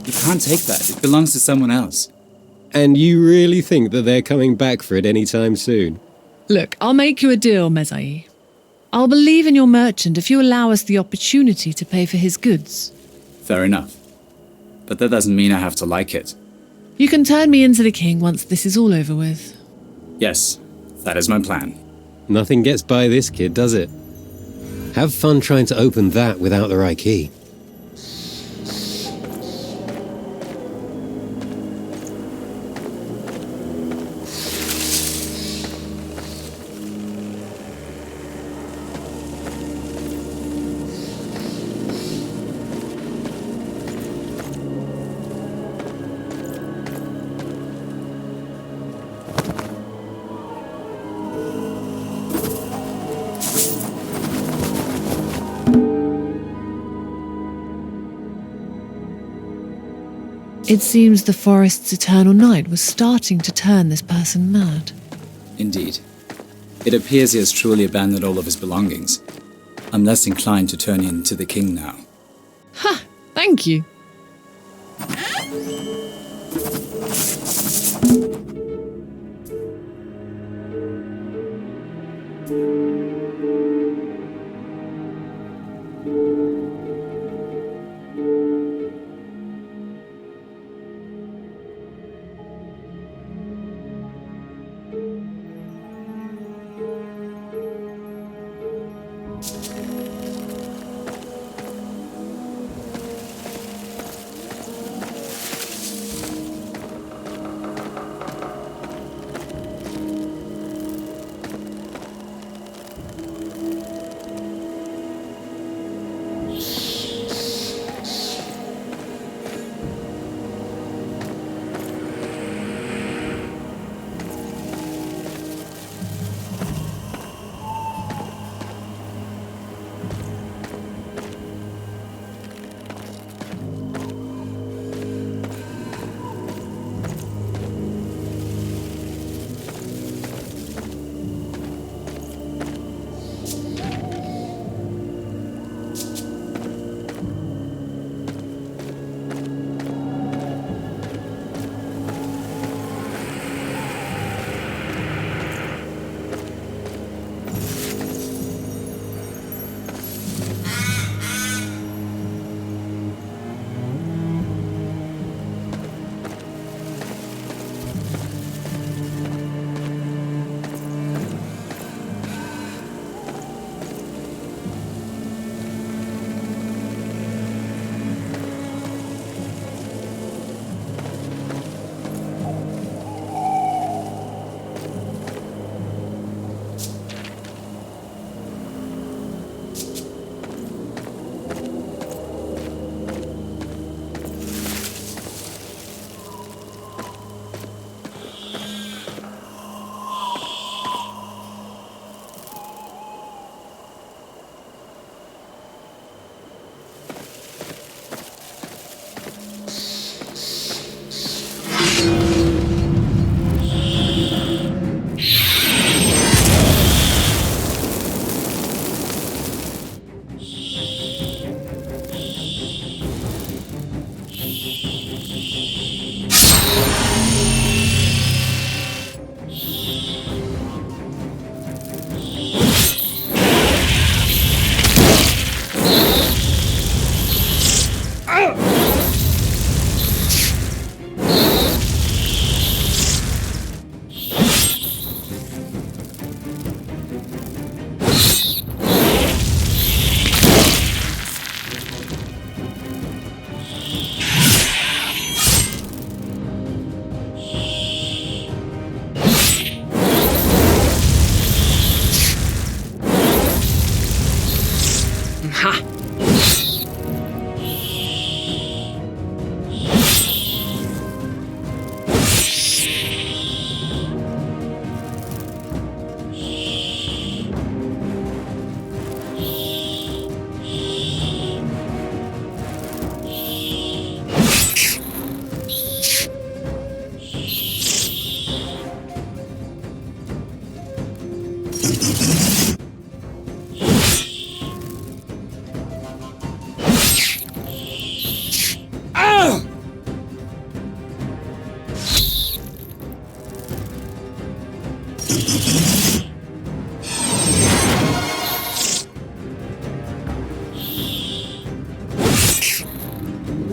You can't take that. It belongs to someone else. And you really think that they're coming back for it anytime soon? Look, I'll make you a deal, Mezai. I'll believe in your merchant if you allow us the opportunity to pay for his goods. Fair enough. But that doesn't mean I have to like it. You can turn me into the king once this is all over with. Yes, that is my plan. Nothing gets by this kid, does it? Have fun trying to open that without the right key. It seems the forest's eternal night was starting to turn this person mad. Indeed. It appears he has truly abandoned all of his belongings. I'm less inclined to turn in to the king now. Ha! Thank you.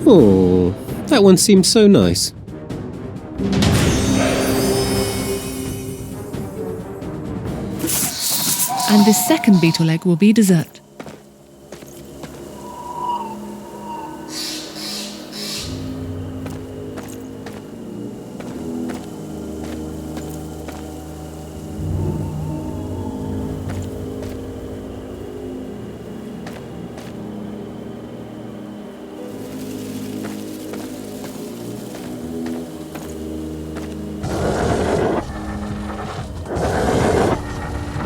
Oh, that one seems so nice. And this second beetle egg will be dessert.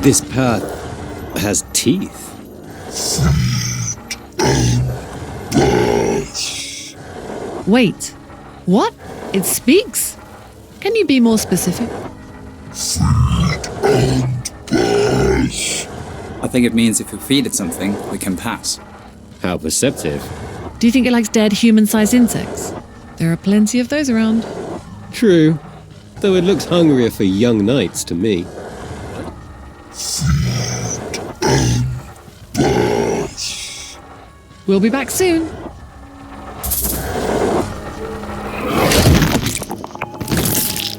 This path has teeth. Wait, what? It speaks? Can you be more specific? I think it means if we feed it something, we can pass. How perceptive. Do you think it likes dead human-sized insects? There are plenty of those around. True, though it looks hungrier for young knights to me. We'll be back soon.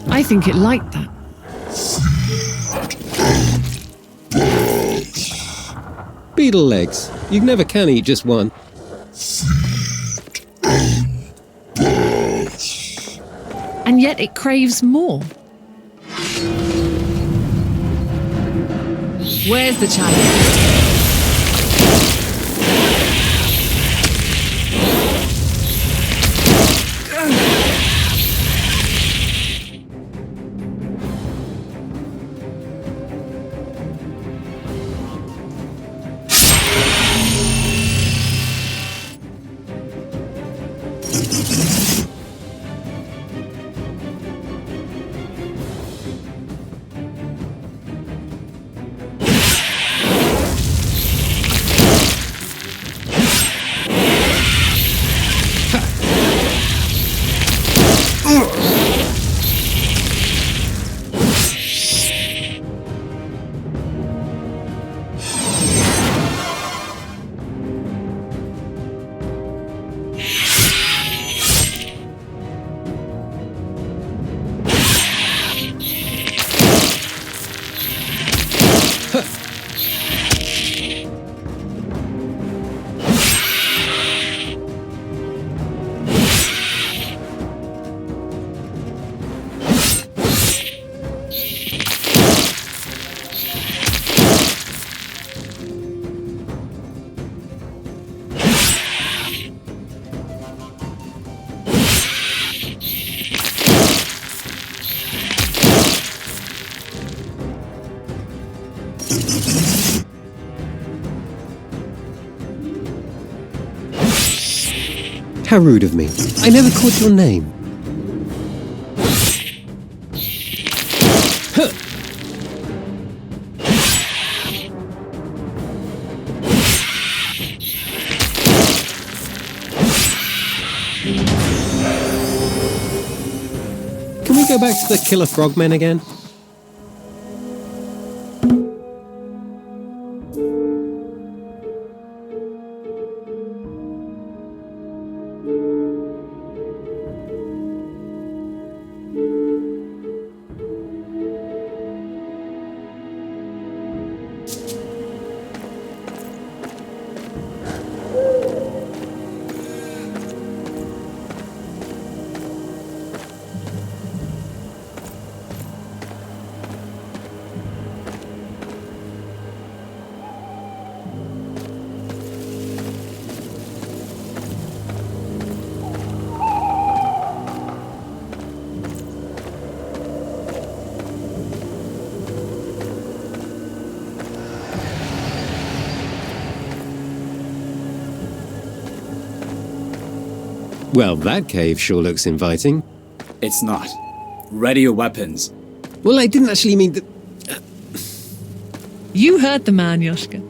I think it liked that. Beetle legs. You never can eat just one. And yet it craves more. Where's the challenge? How rude of me. I never caught your name. Huh. Can we go back to the killer frogmen again? Well, that cave sure looks inviting. It's not. Ready your weapons. Well, I didn't actually mean that. You heard the man, Yoshka.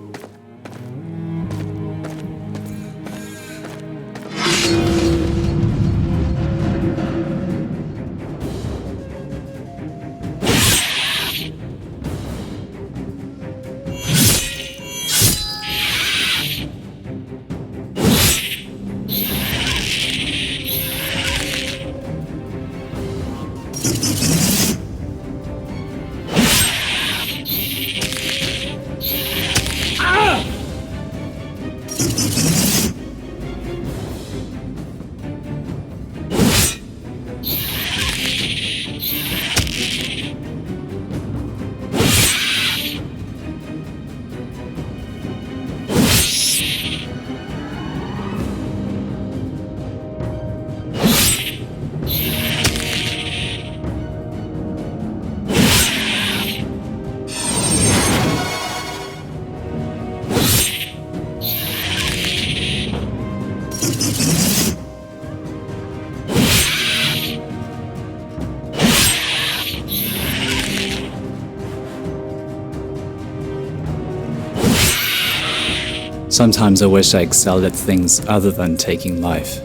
Sometimes I wish I excelled at things other than taking life.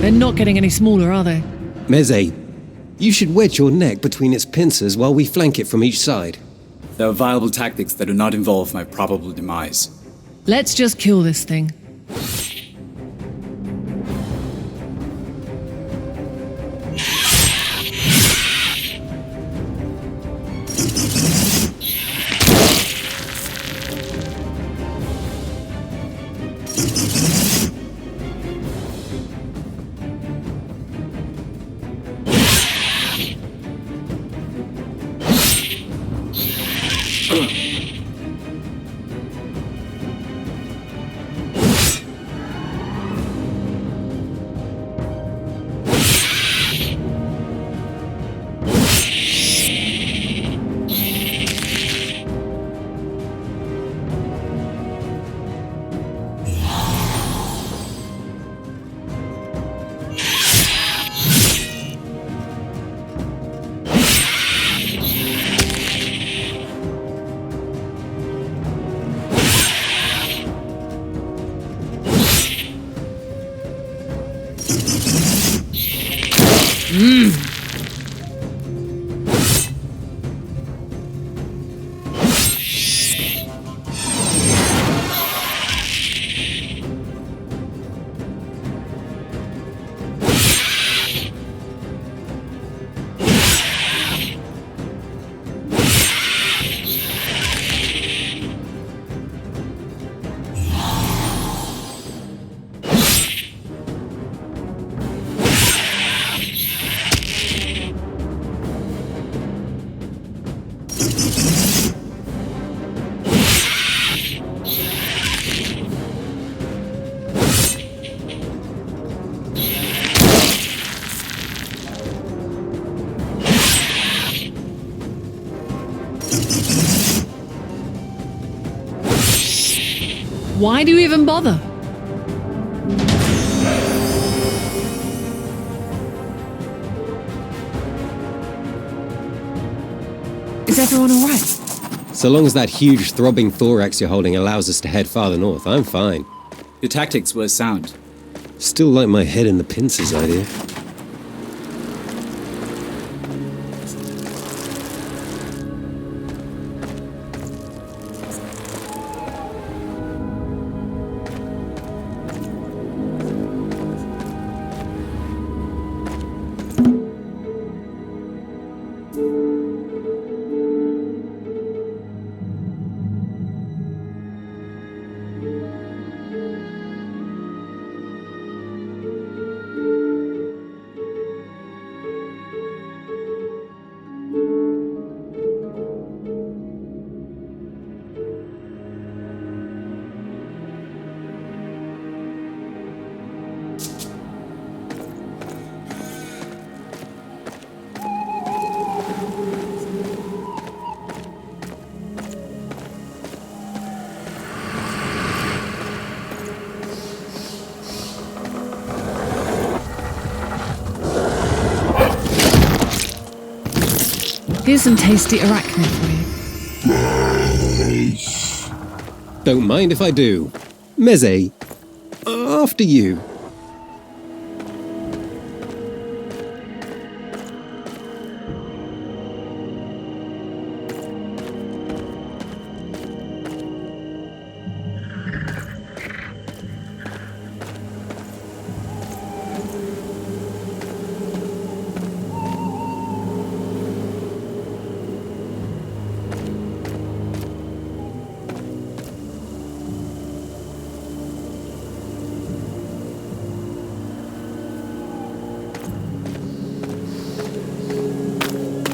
They're not getting any smaller, are they? Meze, you should wedge your neck between its pincers while we flank it from each side. There are viable tactics that do not involve my probable demise. Let's just kill this thing. Why do you even bother? Is everyone all right? So long as that huge throbbing thorax you're holding allows us to head farther north, I'm fine. Your tactics were sound. Still like my head in the pincers idea. Here's some tasty arachne for you. Don't mind if I do. Meze, after you.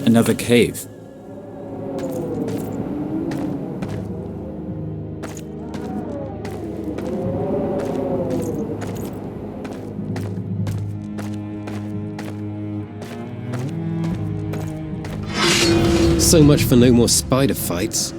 Another cave. So much for no more spider fights.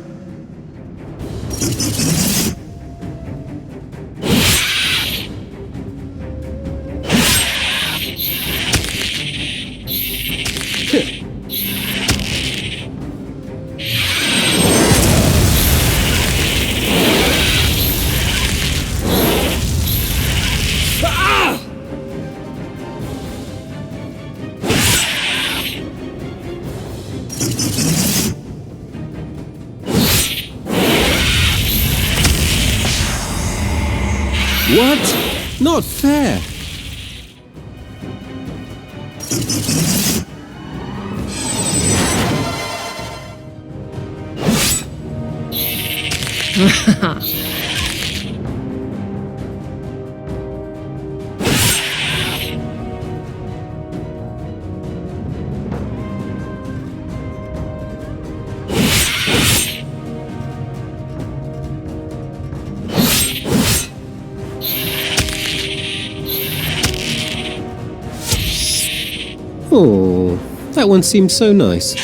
What? Not fair! Oh, that one seemed so nice.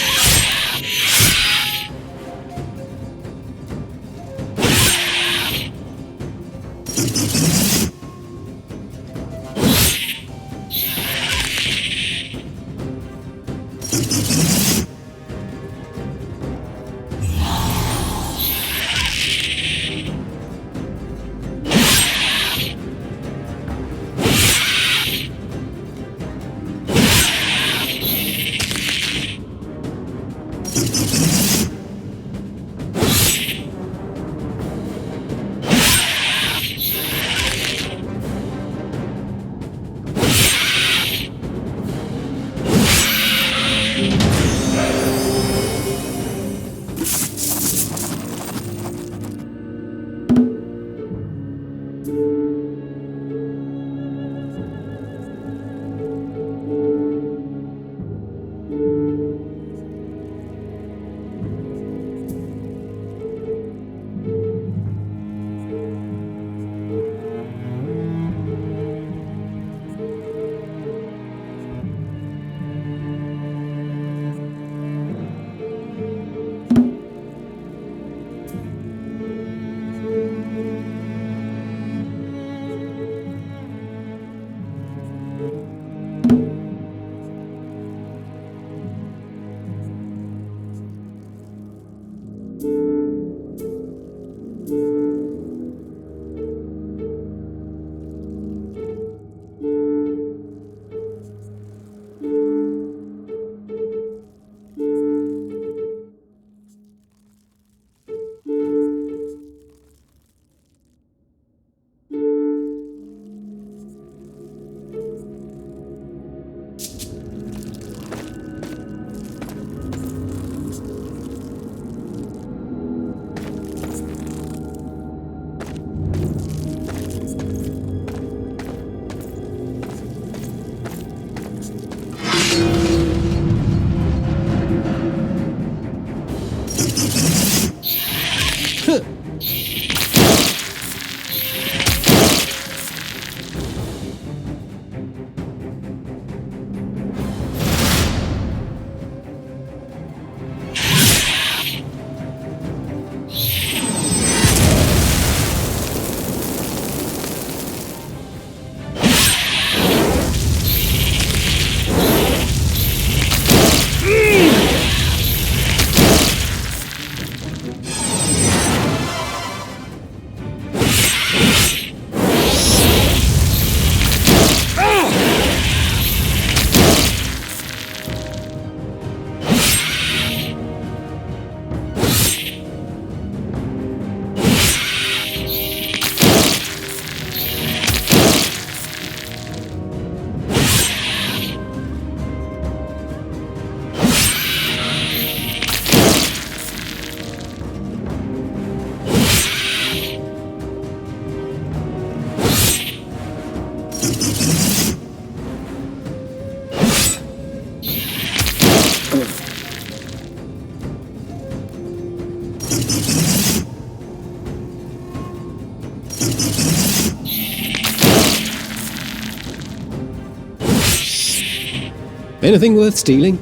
Anything worth stealing?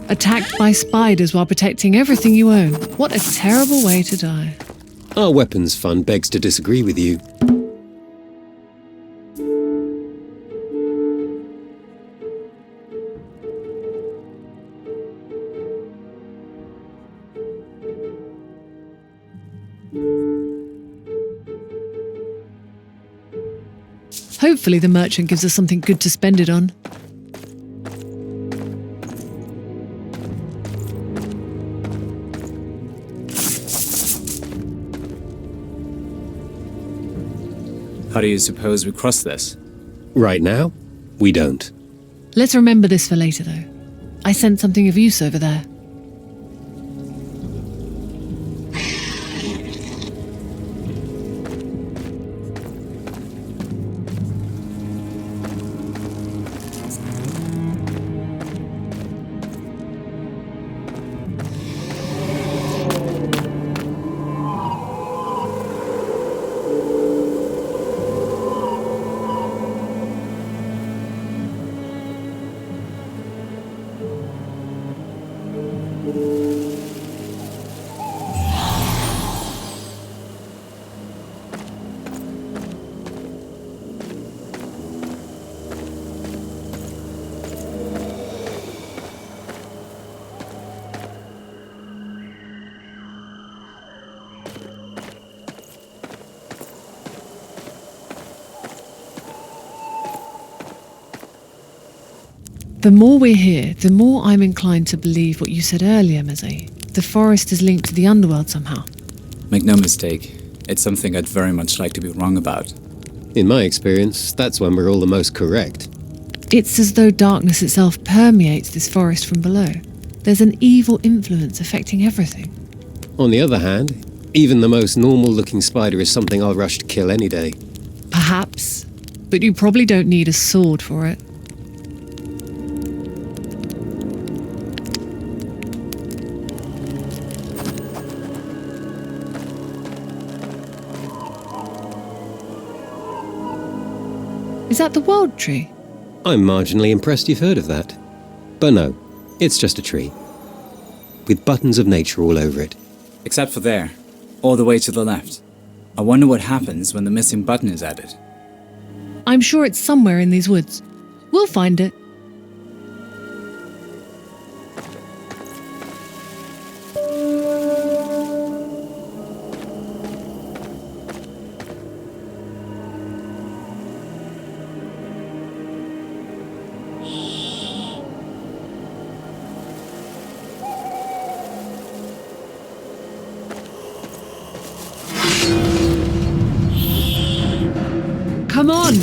Attacked by spiders while protecting everything you own. What a terrible way to die. Our weapons fund begs to disagree with you. Hopefully the merchant gives us something good to spend it on. How do you suppose we cross this? Right now, we don't. Let's remember this for later, though. I sent something of use over there. The more we're here, the more I'm inclined to believe what you said earlier, Meze. The forest is linked to the underworld somehow. Make no mistake, it's something I'd very much like to be wrong about. In my experience, that's when we're all the most correct. It's as though darkness itself permeates this forest from below. There's an evil influence affecting everything. On the other hand, even the most normal-looking spider is something I'll rush to kill any day. Perhaps, but you probably don't need a sword for it. Is that the world tree? I'm marginally impressed you've heard of that. But no, it's just a tree. With buttons of nature all over it. Except for there, all the way to the left. I wonder what happens when the missing button is added. I'm sure it's somewhere in these woods. We'll find it. Come on!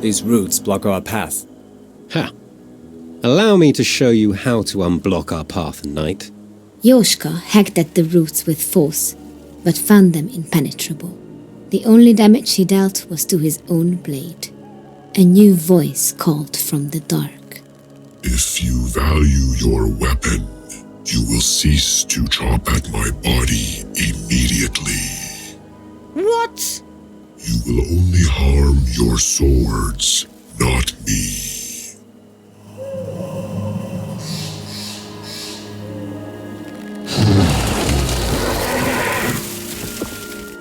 These roots block our path. Ha! Allow me to show you how to unblock our path, knight. Yoshka hacked at the roots with force, but found them impenetrable. The only damage he dealt was to his own blade. A new voice called from the dark. If you value your weapon, you will cease to chop at my body immediately. What? You will only harm your swords, not me.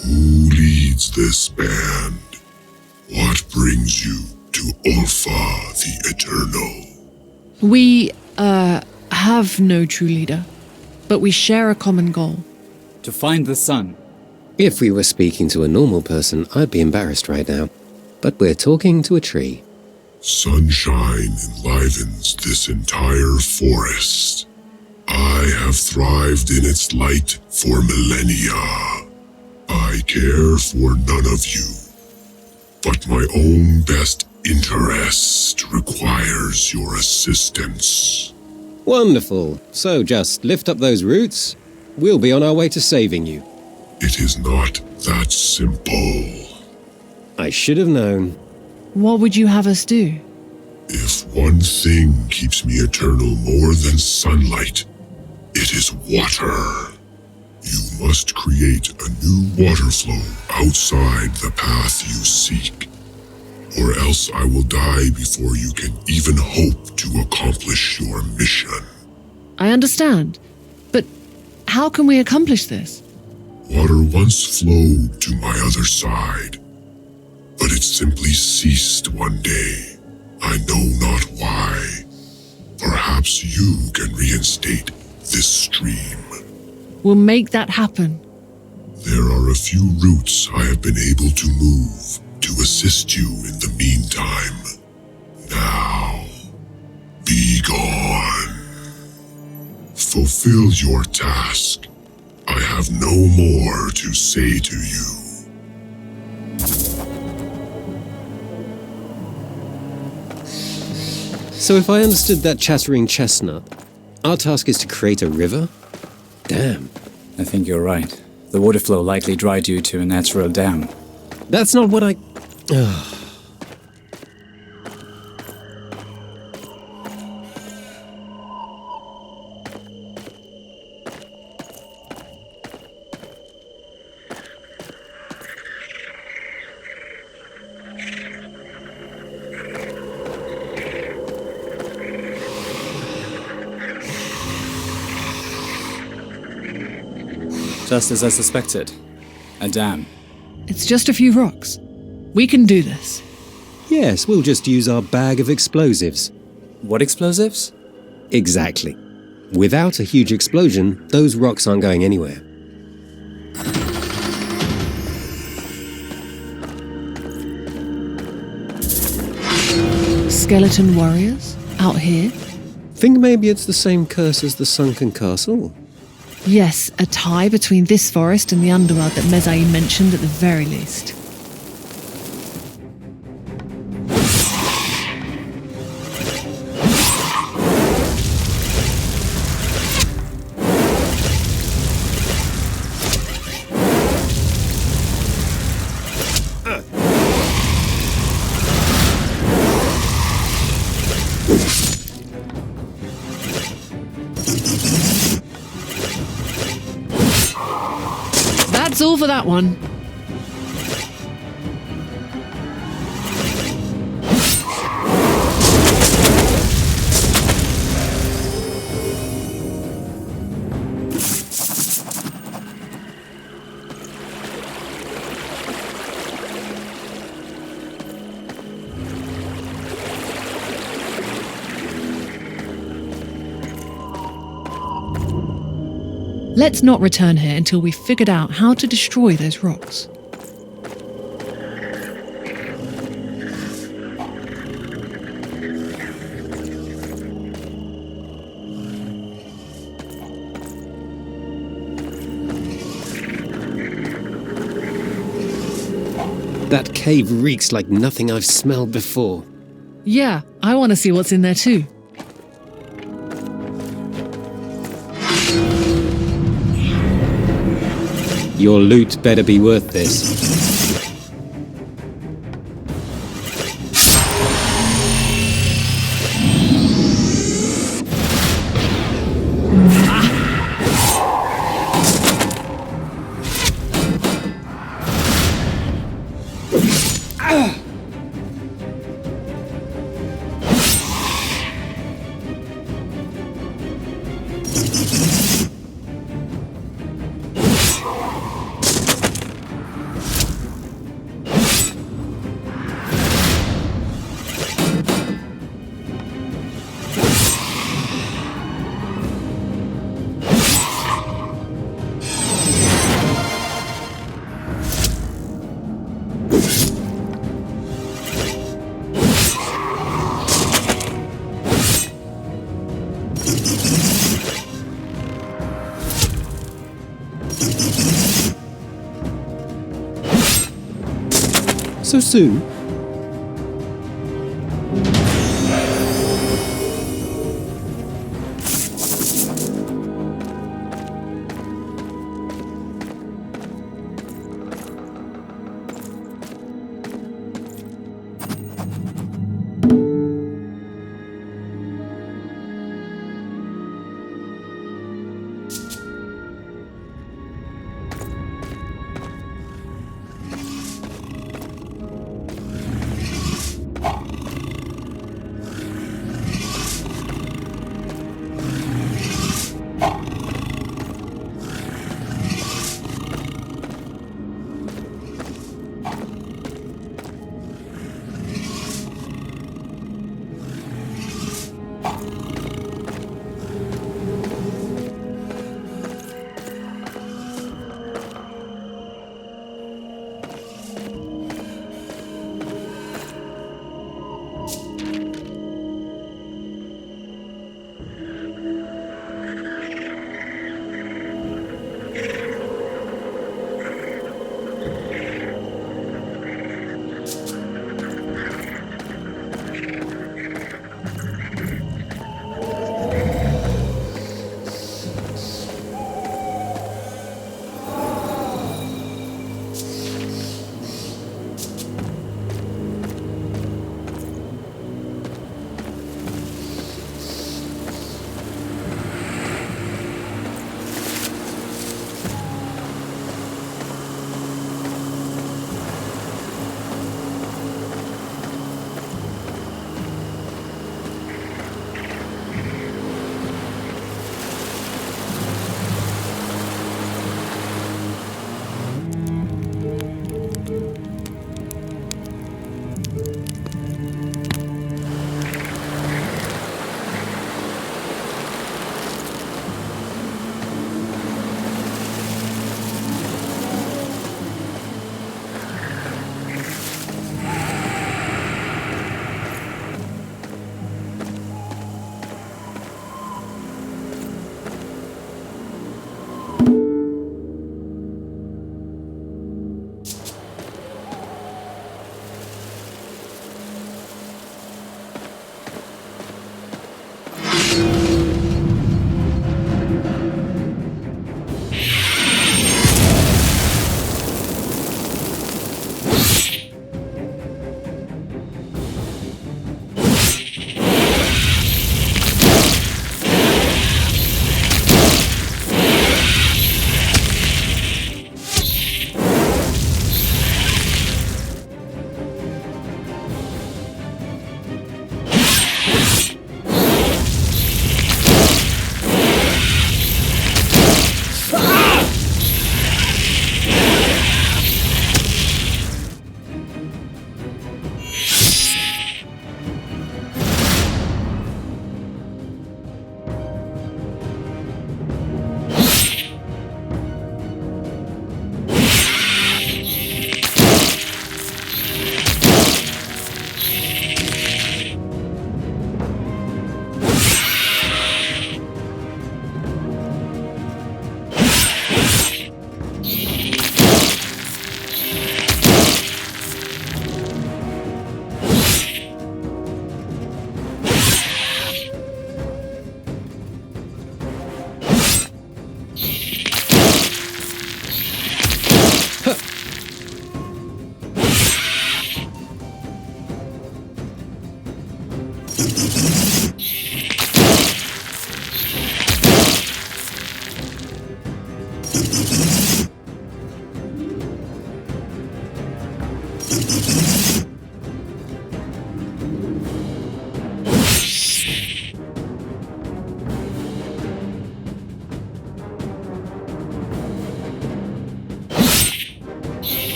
Who leads this band? What brings you to Ulfa the Eternal? We, have no true leader, but we share a common goal. To find the sun. If we were speaking to a normal person, I'd be embarrassed right now. But we're talking to a tree. Sunshine enlivens this entire forest. I have thrived in its light for millennia. I care for none of you, but my own best interest requires your assistance. Wonderful. So just lift up those roots. We'll be on our way to saving you. It is not that simple. I should have known. What would you have us do? If one thing keeps me eternal more than sunlight, it is water. You must create a new water flow outside the path you seek, or else I will die before you can even hope to accomplish your mission. I understand, but how can we accomplish this? Water once flowed to my other side, but it simply ceased one day. I know not why. Perhaps you can reinstate this stream. We'll make that happen. There are a few routes I have been able to move to assist you in the meantime. Now, be gone. Fulfill your task. I have no more to say to you. So if I understood that chattering chestnut, our task is to create a river? Damn. I think you're right. The water flow likely dried due to a natural dam. That's not what I... Just as I suspected. A dam. It's just a few rocks. We can do this. Yes, we'll just use our bag of explosives. What explosives? Exactly. Without a huge explosion, those rocks aren't going anywhere. Skeleton warriors? Out here? Think maybe it's the same curse as the sunken castle? Yes, a tie between this forest and the underworld that Mezai mentioned at the very least. That's all for that one. Let's not return here until we've figured out how to destroy those rocks. That cave reeks like nothing I've smelled before. Yeah, I want to see what's in there too. Your loot better be worth this. So soon?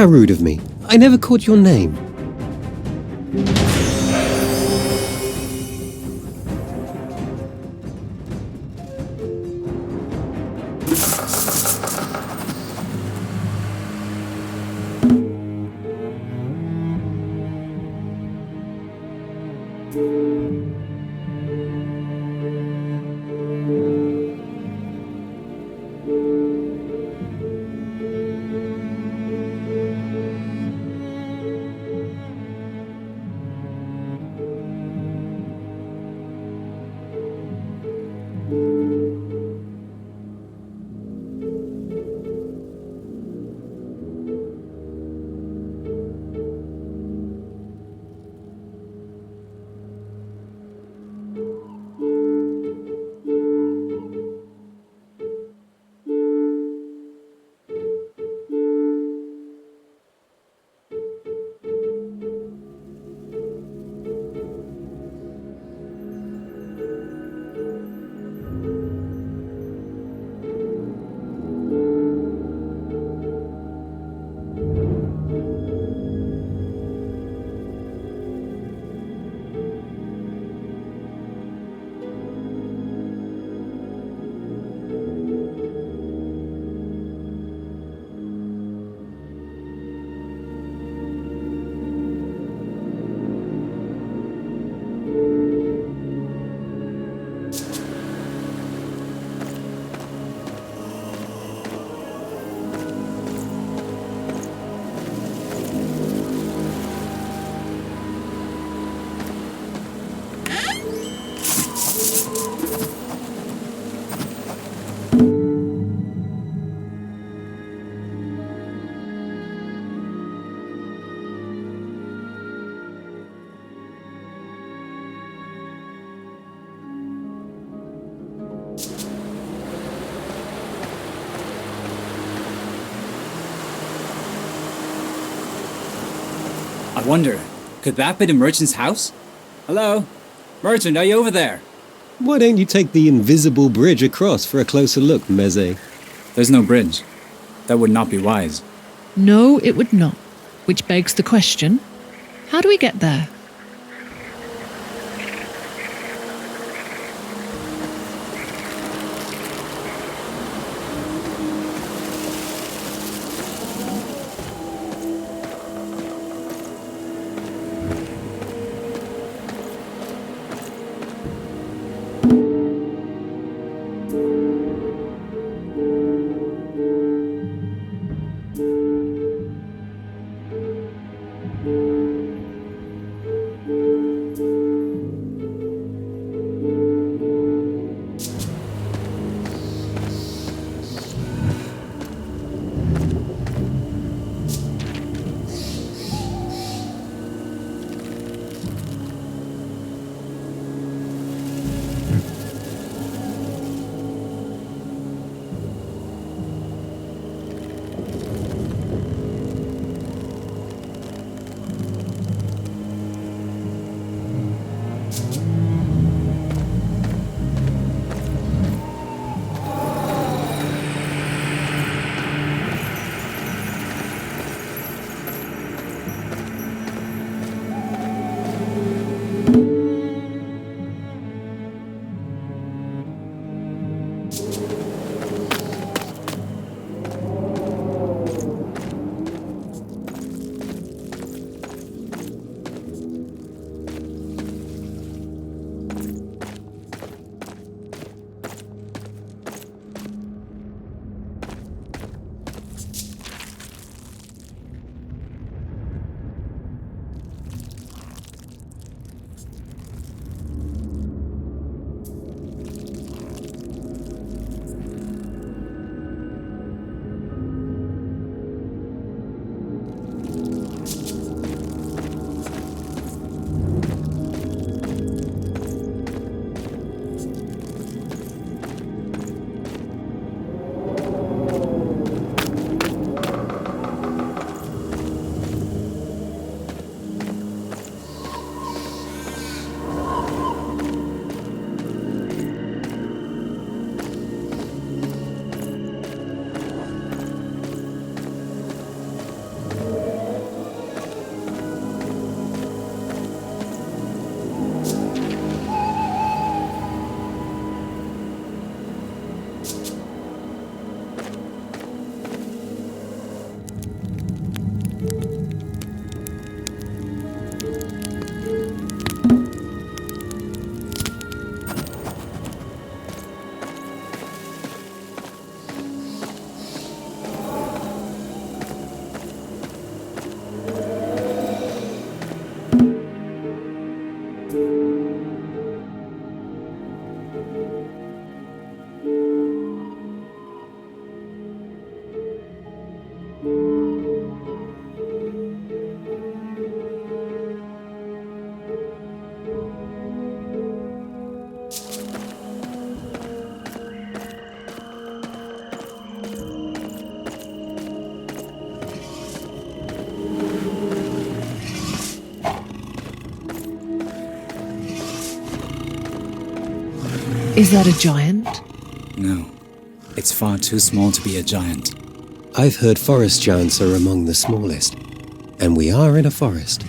How rude of me. I never caught your name. I wonder, could that be the merchant's house? Hello? Merchant, are you over there? Why don't you take the invisible bridge across for a closer look, Meze? There's no bridge. That would not be wise. No, it would not. Which begs the question, how do we get there? Is that a giant? No, it's far too small to be a giant. I've heard forest giants are among the smallest, and we are in a forest.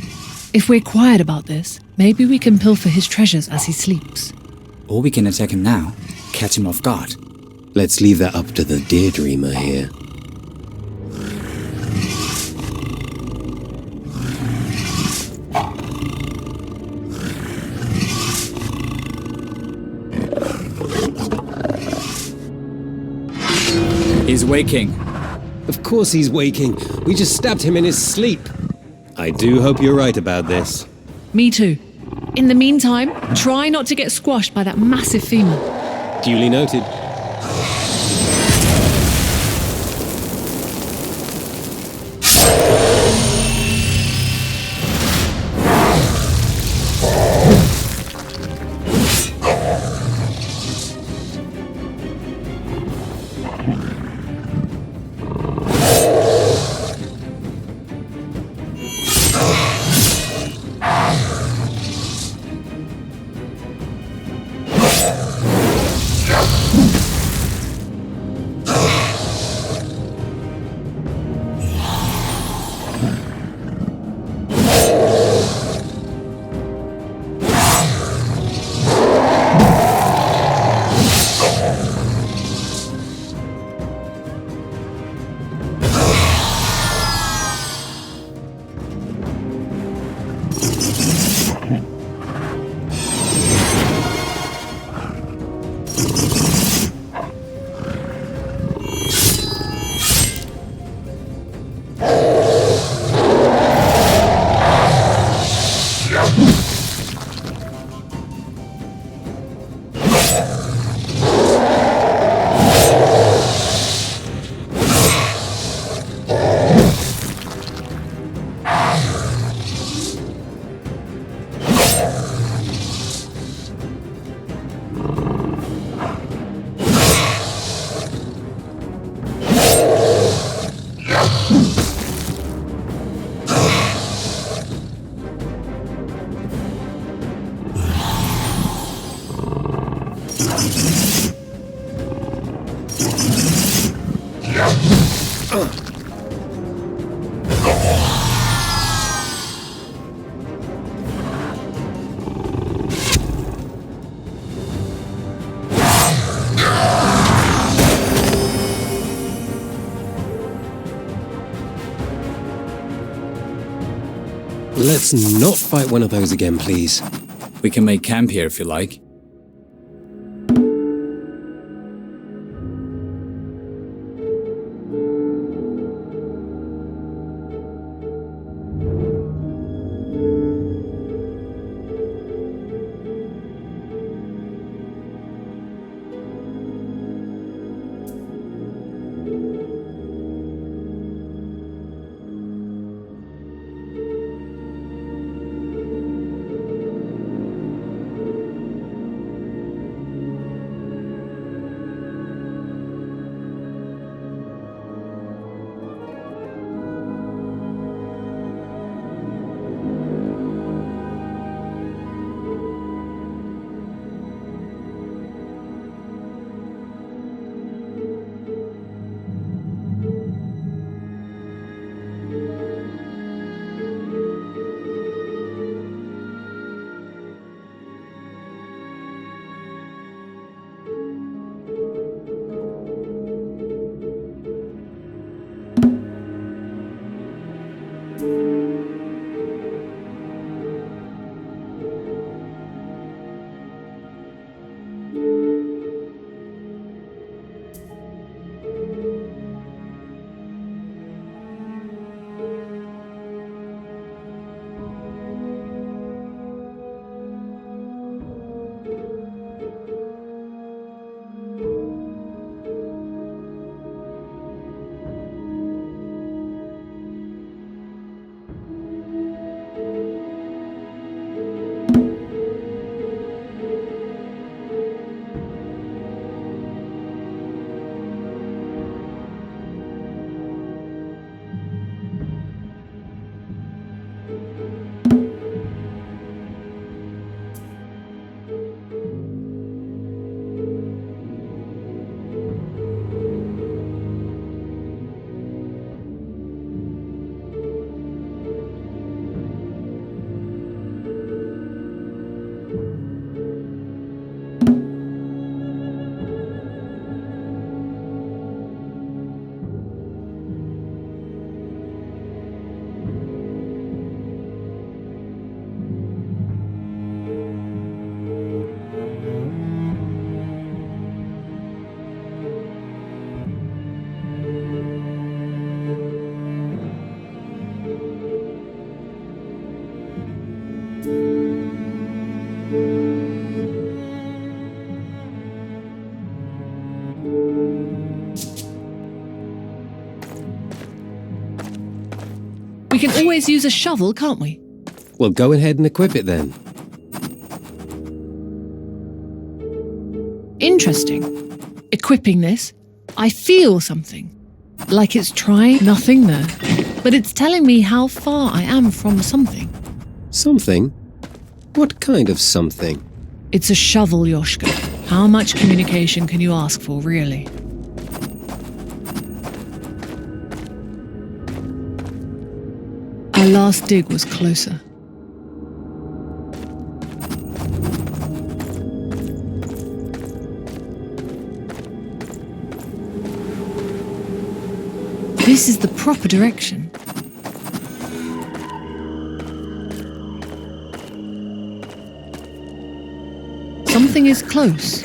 If we're quiet about this, maybe we can pilfer his treasures as he sleeps. Or we can attack him now, catch him off guard. Let's leave that up to the Daydreamer here. He's waking. Of course he's waking. We just stabbed him in his sleep. I do hope you're right about this. Me too. In the meantime, try not to get squashed by that massive femur. Duly noted. Let's not fight one of those again, please. We can make camp here if you like. can always use a shovel, can't we? Well, go ahead and equip it then. Interesting. Equipping this, I feel something. Like it's trying nothing there. But it's telling me how far I am from something. Something? What kind of something? It's a shovel, Yoshka. How much communication can you ask for, really? Our last dig was closer. This is the proper direction. Something is close.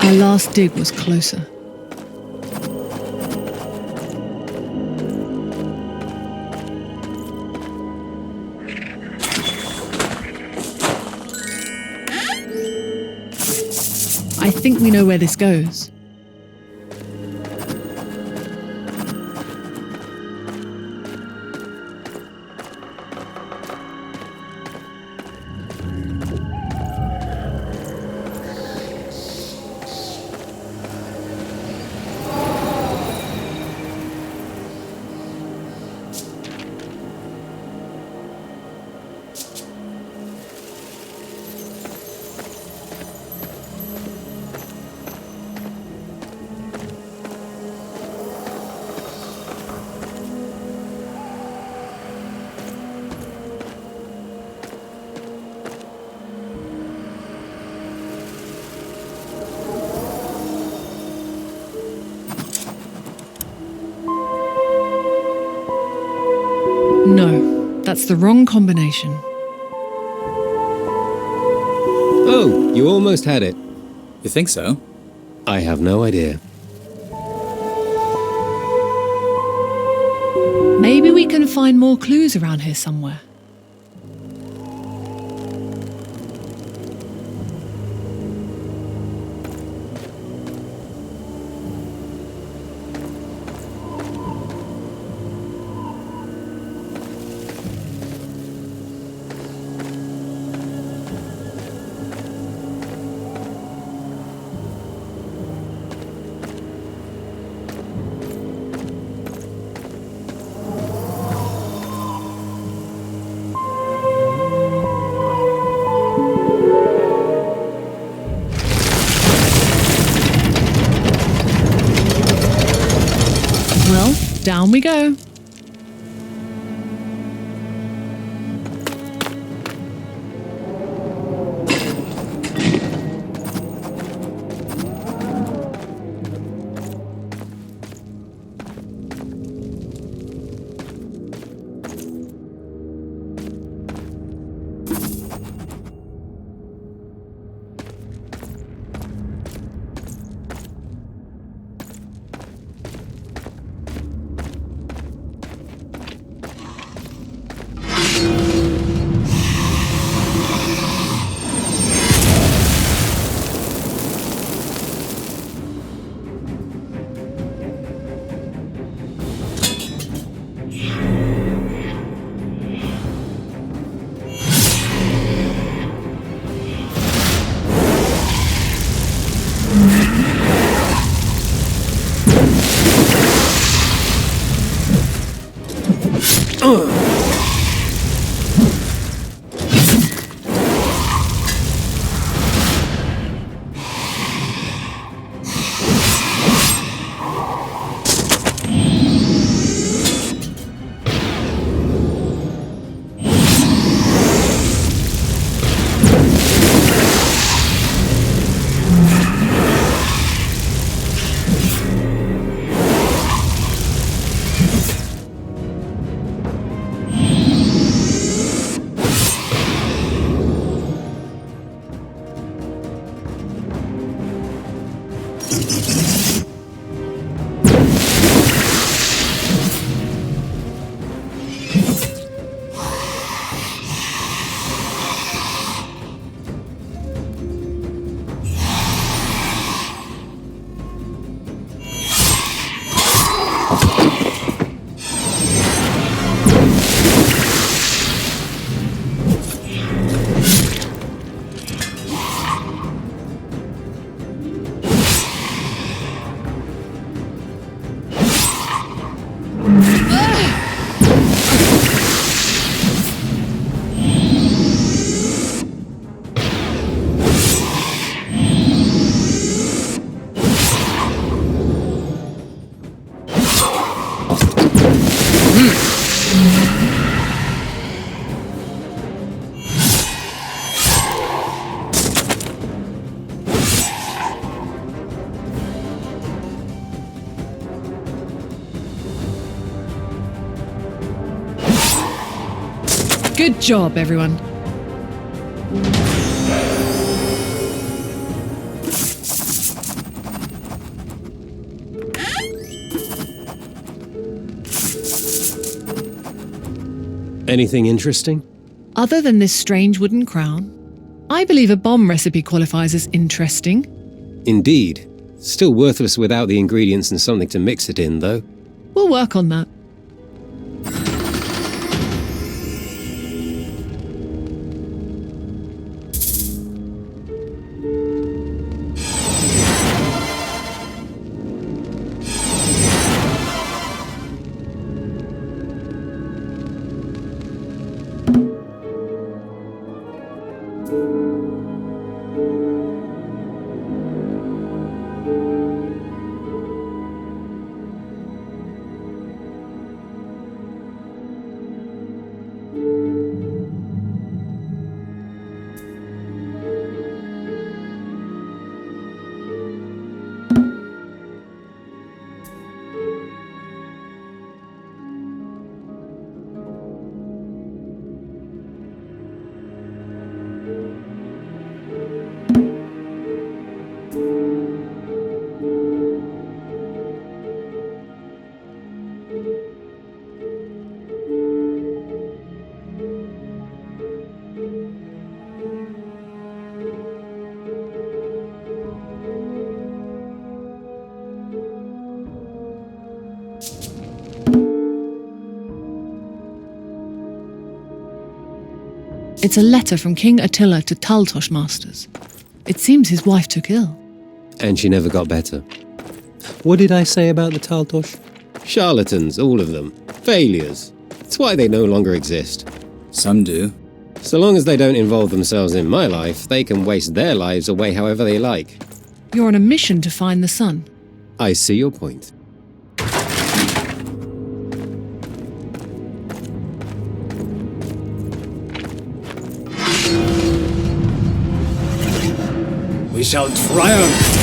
Our last dig was closer. I think we know where this goes. No, that's the wrong combination. Oh, you almost had it. You think so? I have no idea. Maybe we can find more clues around here somewhere. Well, down we go. Good job, everyone. Anything interesting? Other than this strange wooden crown, I believe a bomb recipe qualifies as interesting. Indeed. Still worthless without the ingredients and something to mix it in, though. We'll work on that. It's a letter from King Attila to Taltosh masters. It seems his wife took ill. And she never got better. What did I say about the Taltosh? Charlatans, all of them. Failures. It's why they no longer exist. Some do. So long as they don't involve themselves in my life, they can waste their lives away however they like. You're on a mission to find the sun. I see your point. We shall triumph!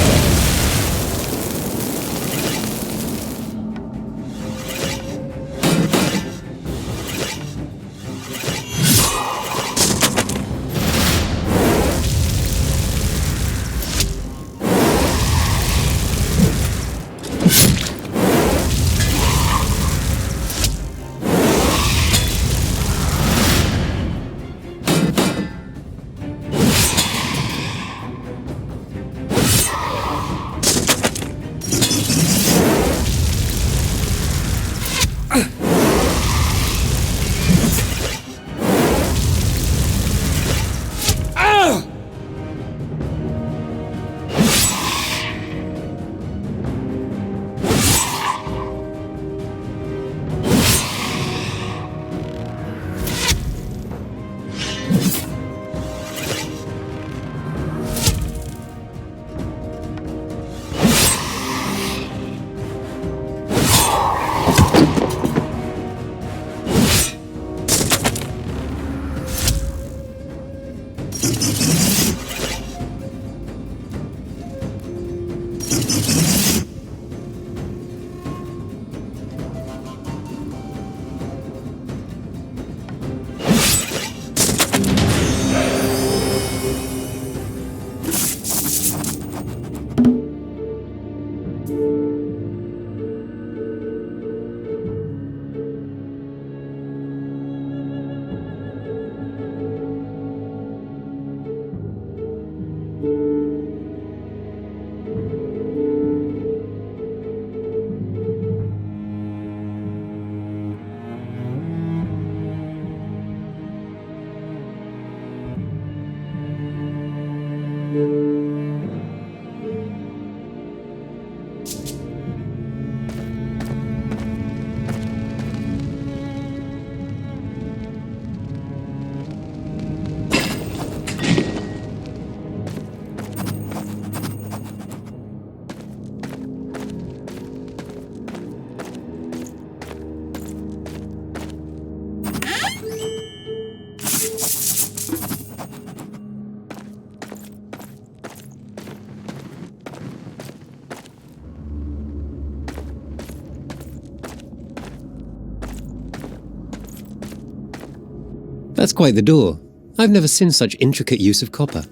That's quite the door. I've never seen such intricate use of copper.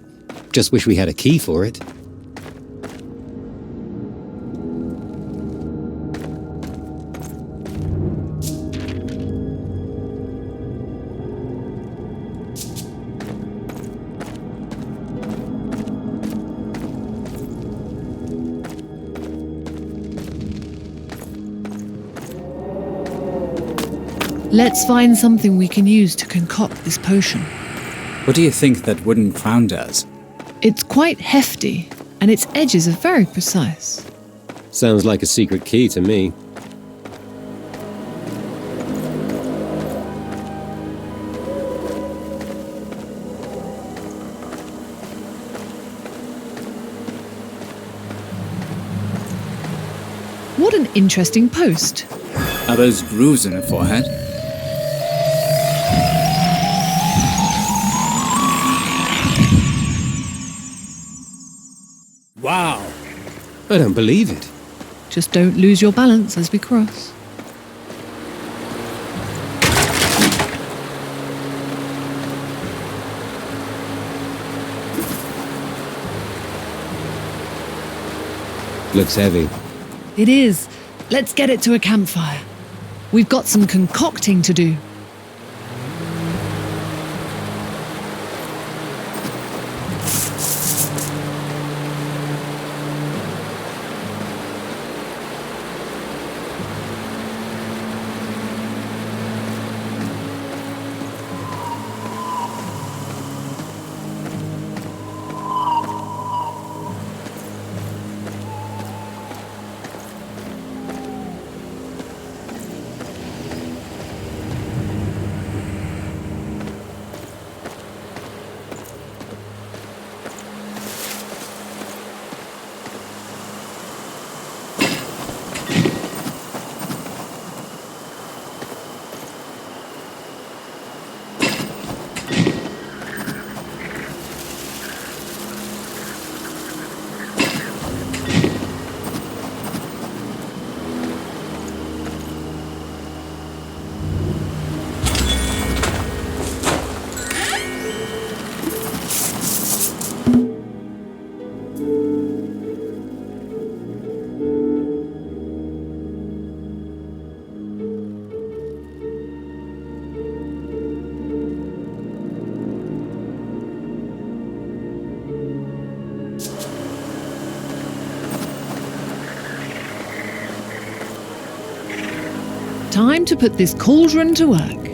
Just wish we had a key for it. Let's find something we can use to concoct this potion. What do you think that wooden crown does? It's quite hefty, and its edges are very precise. Sounds like a secret key to me. What an interesting post. Are those grooves in her forehead? Wow. I don't believe it. Just don't lose your balance as we cross. Looks heavy. It is. Let's get it to a campfire. We've got some concocting to do. Time to put this cauldron to work.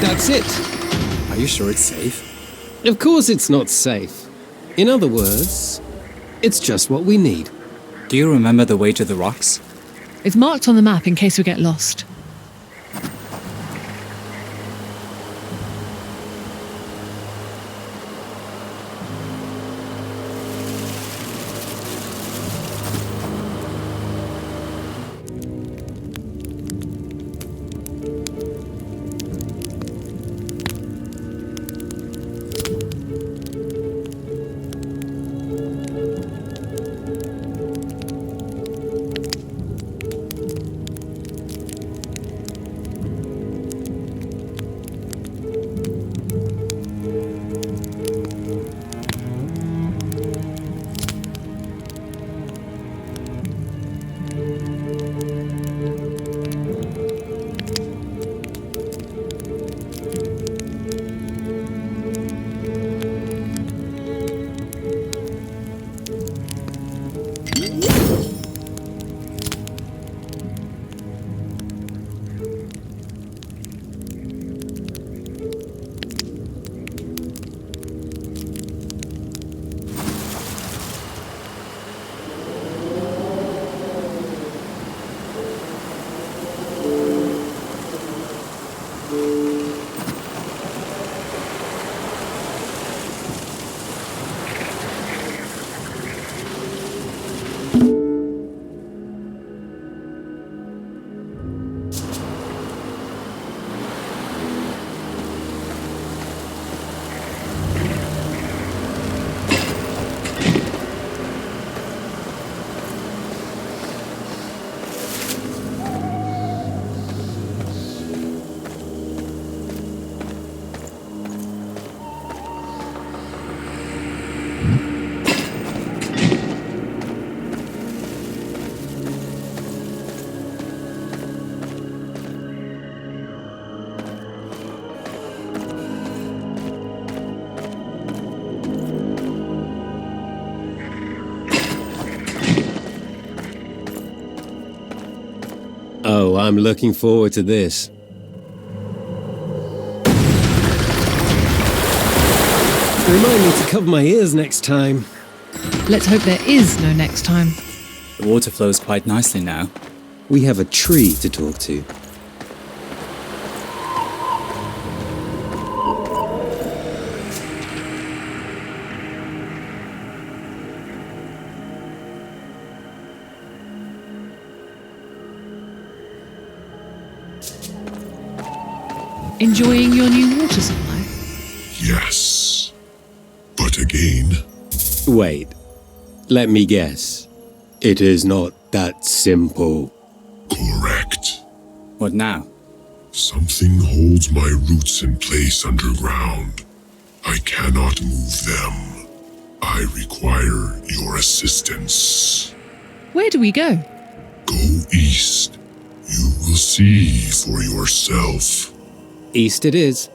That's it. Are you sure it's safe? Of course it's not safe. In other words, it's just what we need. Do you remember the way to the rocks? It's marked on the map in case we get lost. Oh, I'm looking forward to this. Remind me to cover my ears next time. Let's hope there is no next time. The water flows quite nicely now. We have a tree to talk to. Enjoying your new water supply? Yes. But again, Wait. Let me guess. It is not that simple. correct. What now? Something holds my roots in place underground. I cannot move them. I require your assistance. Where do we go? Go east. You will see for yourself. East it is.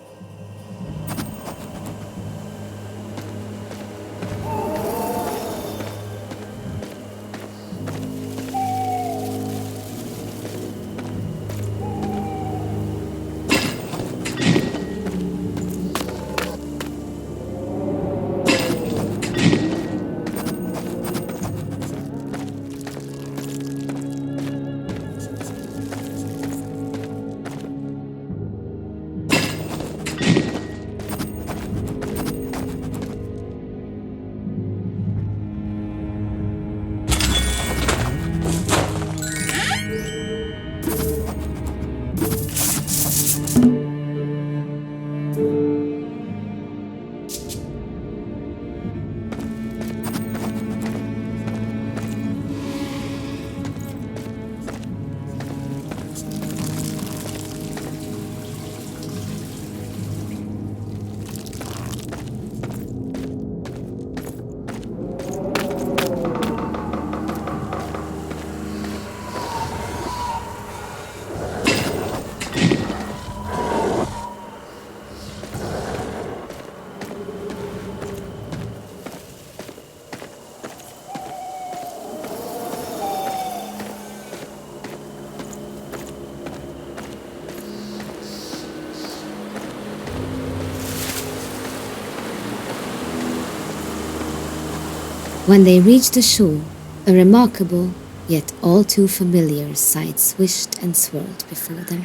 When they reached the shore, a remarkable, yet all too familiar sight swished and swirled before them.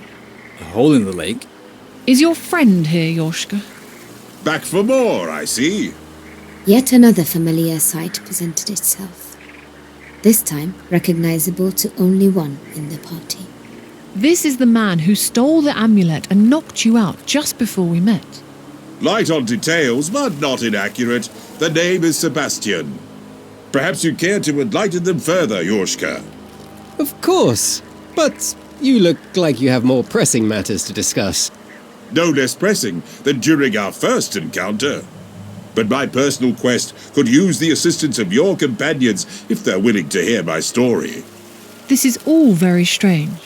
A hole in the lake? Is your friend here, Yoshka? Back for more, I see. Yet another familiar sight presented itself, this time recognizable to only one in the party. This is the man who stole the amulet and knocked you out just before we met. Light on details, but not inaccurate. The name is Sebastian. Perhaps you care to enlighten them further, Yoshka. Of course. But you look like you have more pressing matters to discuss. No less pressing than during our first encounter. But my personal quest could use the assistance of your companions if they're willing to hear my story. This is all very strange,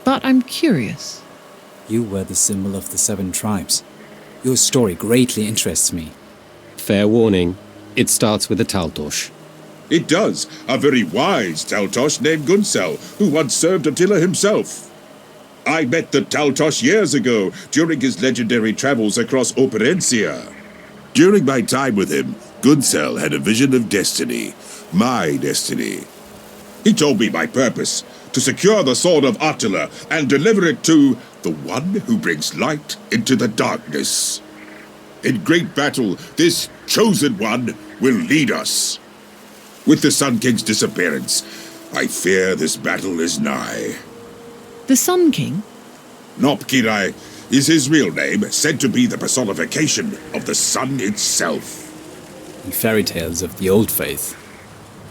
but I'm curious. You were the symbol of the 7 tribes. Your story greatly interests me. Fair warning. It starts with a Taltosh. It does. A very wise Taltosh named Gunsel, who once served Attila himself. I met the Taltosh years ago during his legendary travels across Operencia. During my time with him, Gunsel had a vision of destiny. My destiny. He told me my purpose, to secure the sword of Attila and deliver it to the one who brings light into the darkness. In great battle, this chosen one will lead us. With the Sun King's disappearance, I fear this battle is nigh. The Sun King? Nopkirai is his real name, said to be the personification of the sun itself. In fairy tales of the old faith.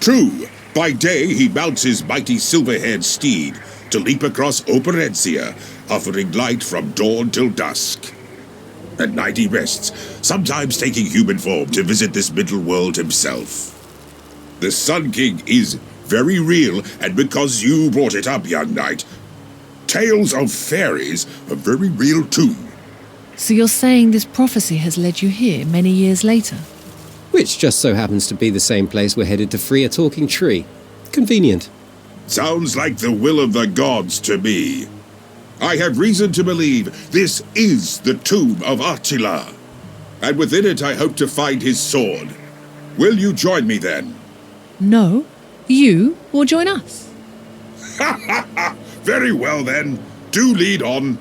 True. By day he mounts his mighty silver-haired steed to leap across Operencia, offering light from dawn till dusk. At night he rests, sometimes taking human form to visit this middle world himself. The Sun King is very real, and because you brought it up, young knight, tales of fairies are very real too. So you're saying this prophecy has led you here many years later? Which just so happens to be the same place we're headed to free a talking tree. Convenient. Sounds like the will of the gods to me. I have reason to believe this is the tomb of Attila. And within it I hope to find his sword. Will you join me then? No, you will join us. Ha ha ha! Very well then. Do lead on.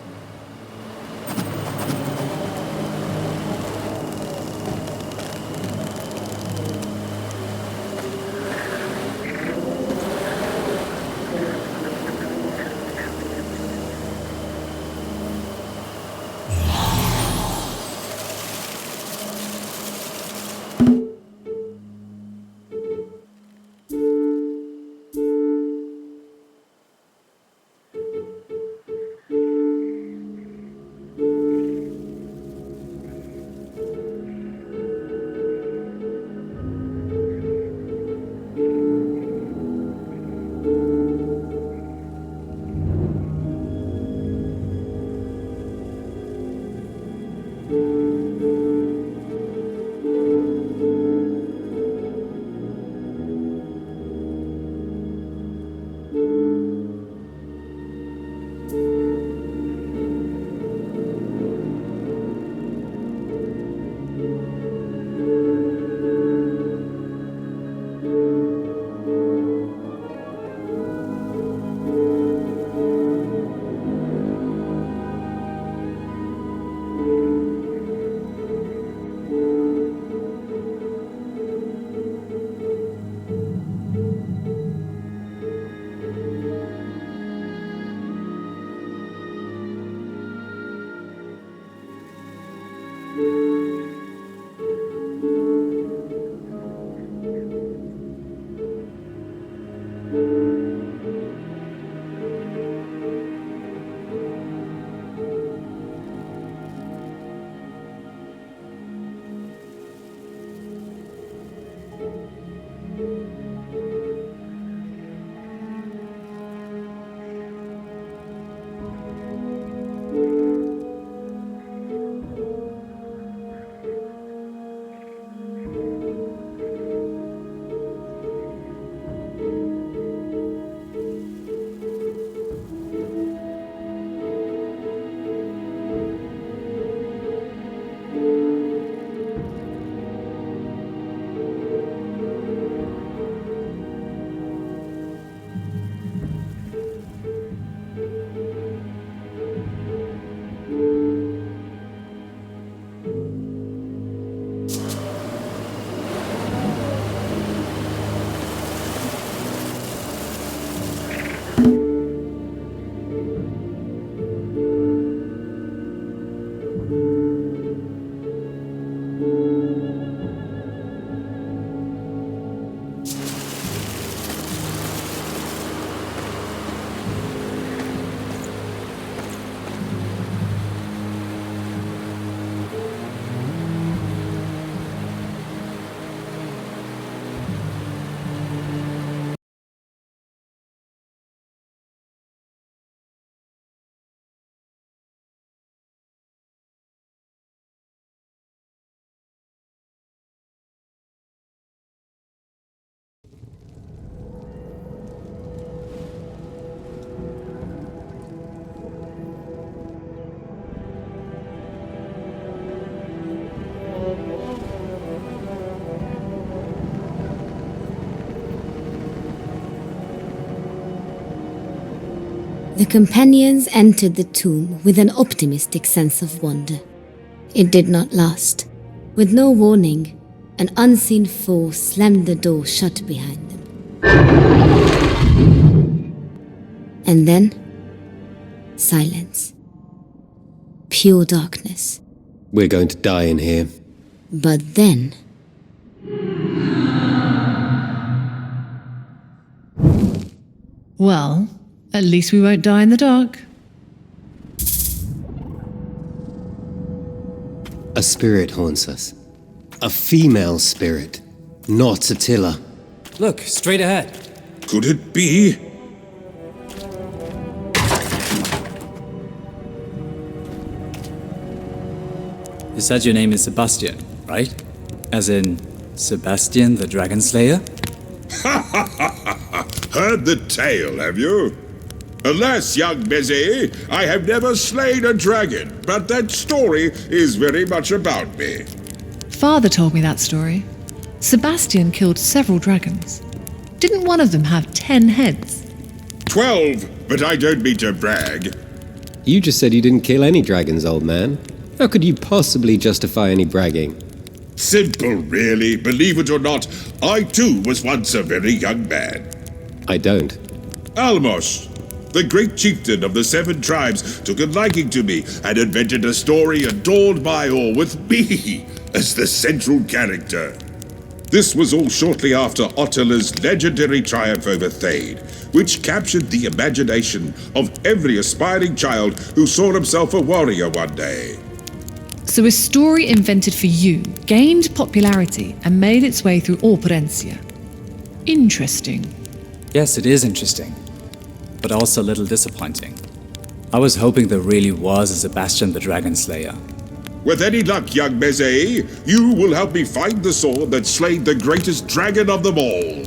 The companions entered the tomb with an optimistic sense of wonder. It did not last. With no warning, an unseen force slammed the door shut behind them. And then, silence. Pure darkness. We're going to die in here. But then... Well, at least we won't die in the dark. A spirit haunts us. A female spirit. Not Attila. Look, straight ahead. Could it be? You said your name is Sebastian, right? As in, Sebastian the Dragon Slayer? heard the tale, have you? Alas, young Bézé, I have never slain a dragon, but that story is very much about me. Father told me that story. Sebastian killed several dragons. Didn't one of them have 10 heads? 12, but I don't mean to brag. You just said you didn't kill any dragons, old man. How could you possibly justify any bragging? Simple, really. Believe it or not, I too was once a very young man. I don't. Almos, the great chieftain of the 7 tribes, took a liking to me and invented a story adorned by all with me as the central character. This was all shortly after Attila's legendary triumph over Thade, which captured the imagination of every aspiring child who saw himself a warrior one day. So a story invented for you gained popularity and made its way through Operencia. Interesting. Yes, it is interesting, but also a little disappointing. I was hoping there really was a Sebastian the Dragon Slayer. With any luck, young Bézé, you will help me find the sword that slayed the greatest dragon of them all.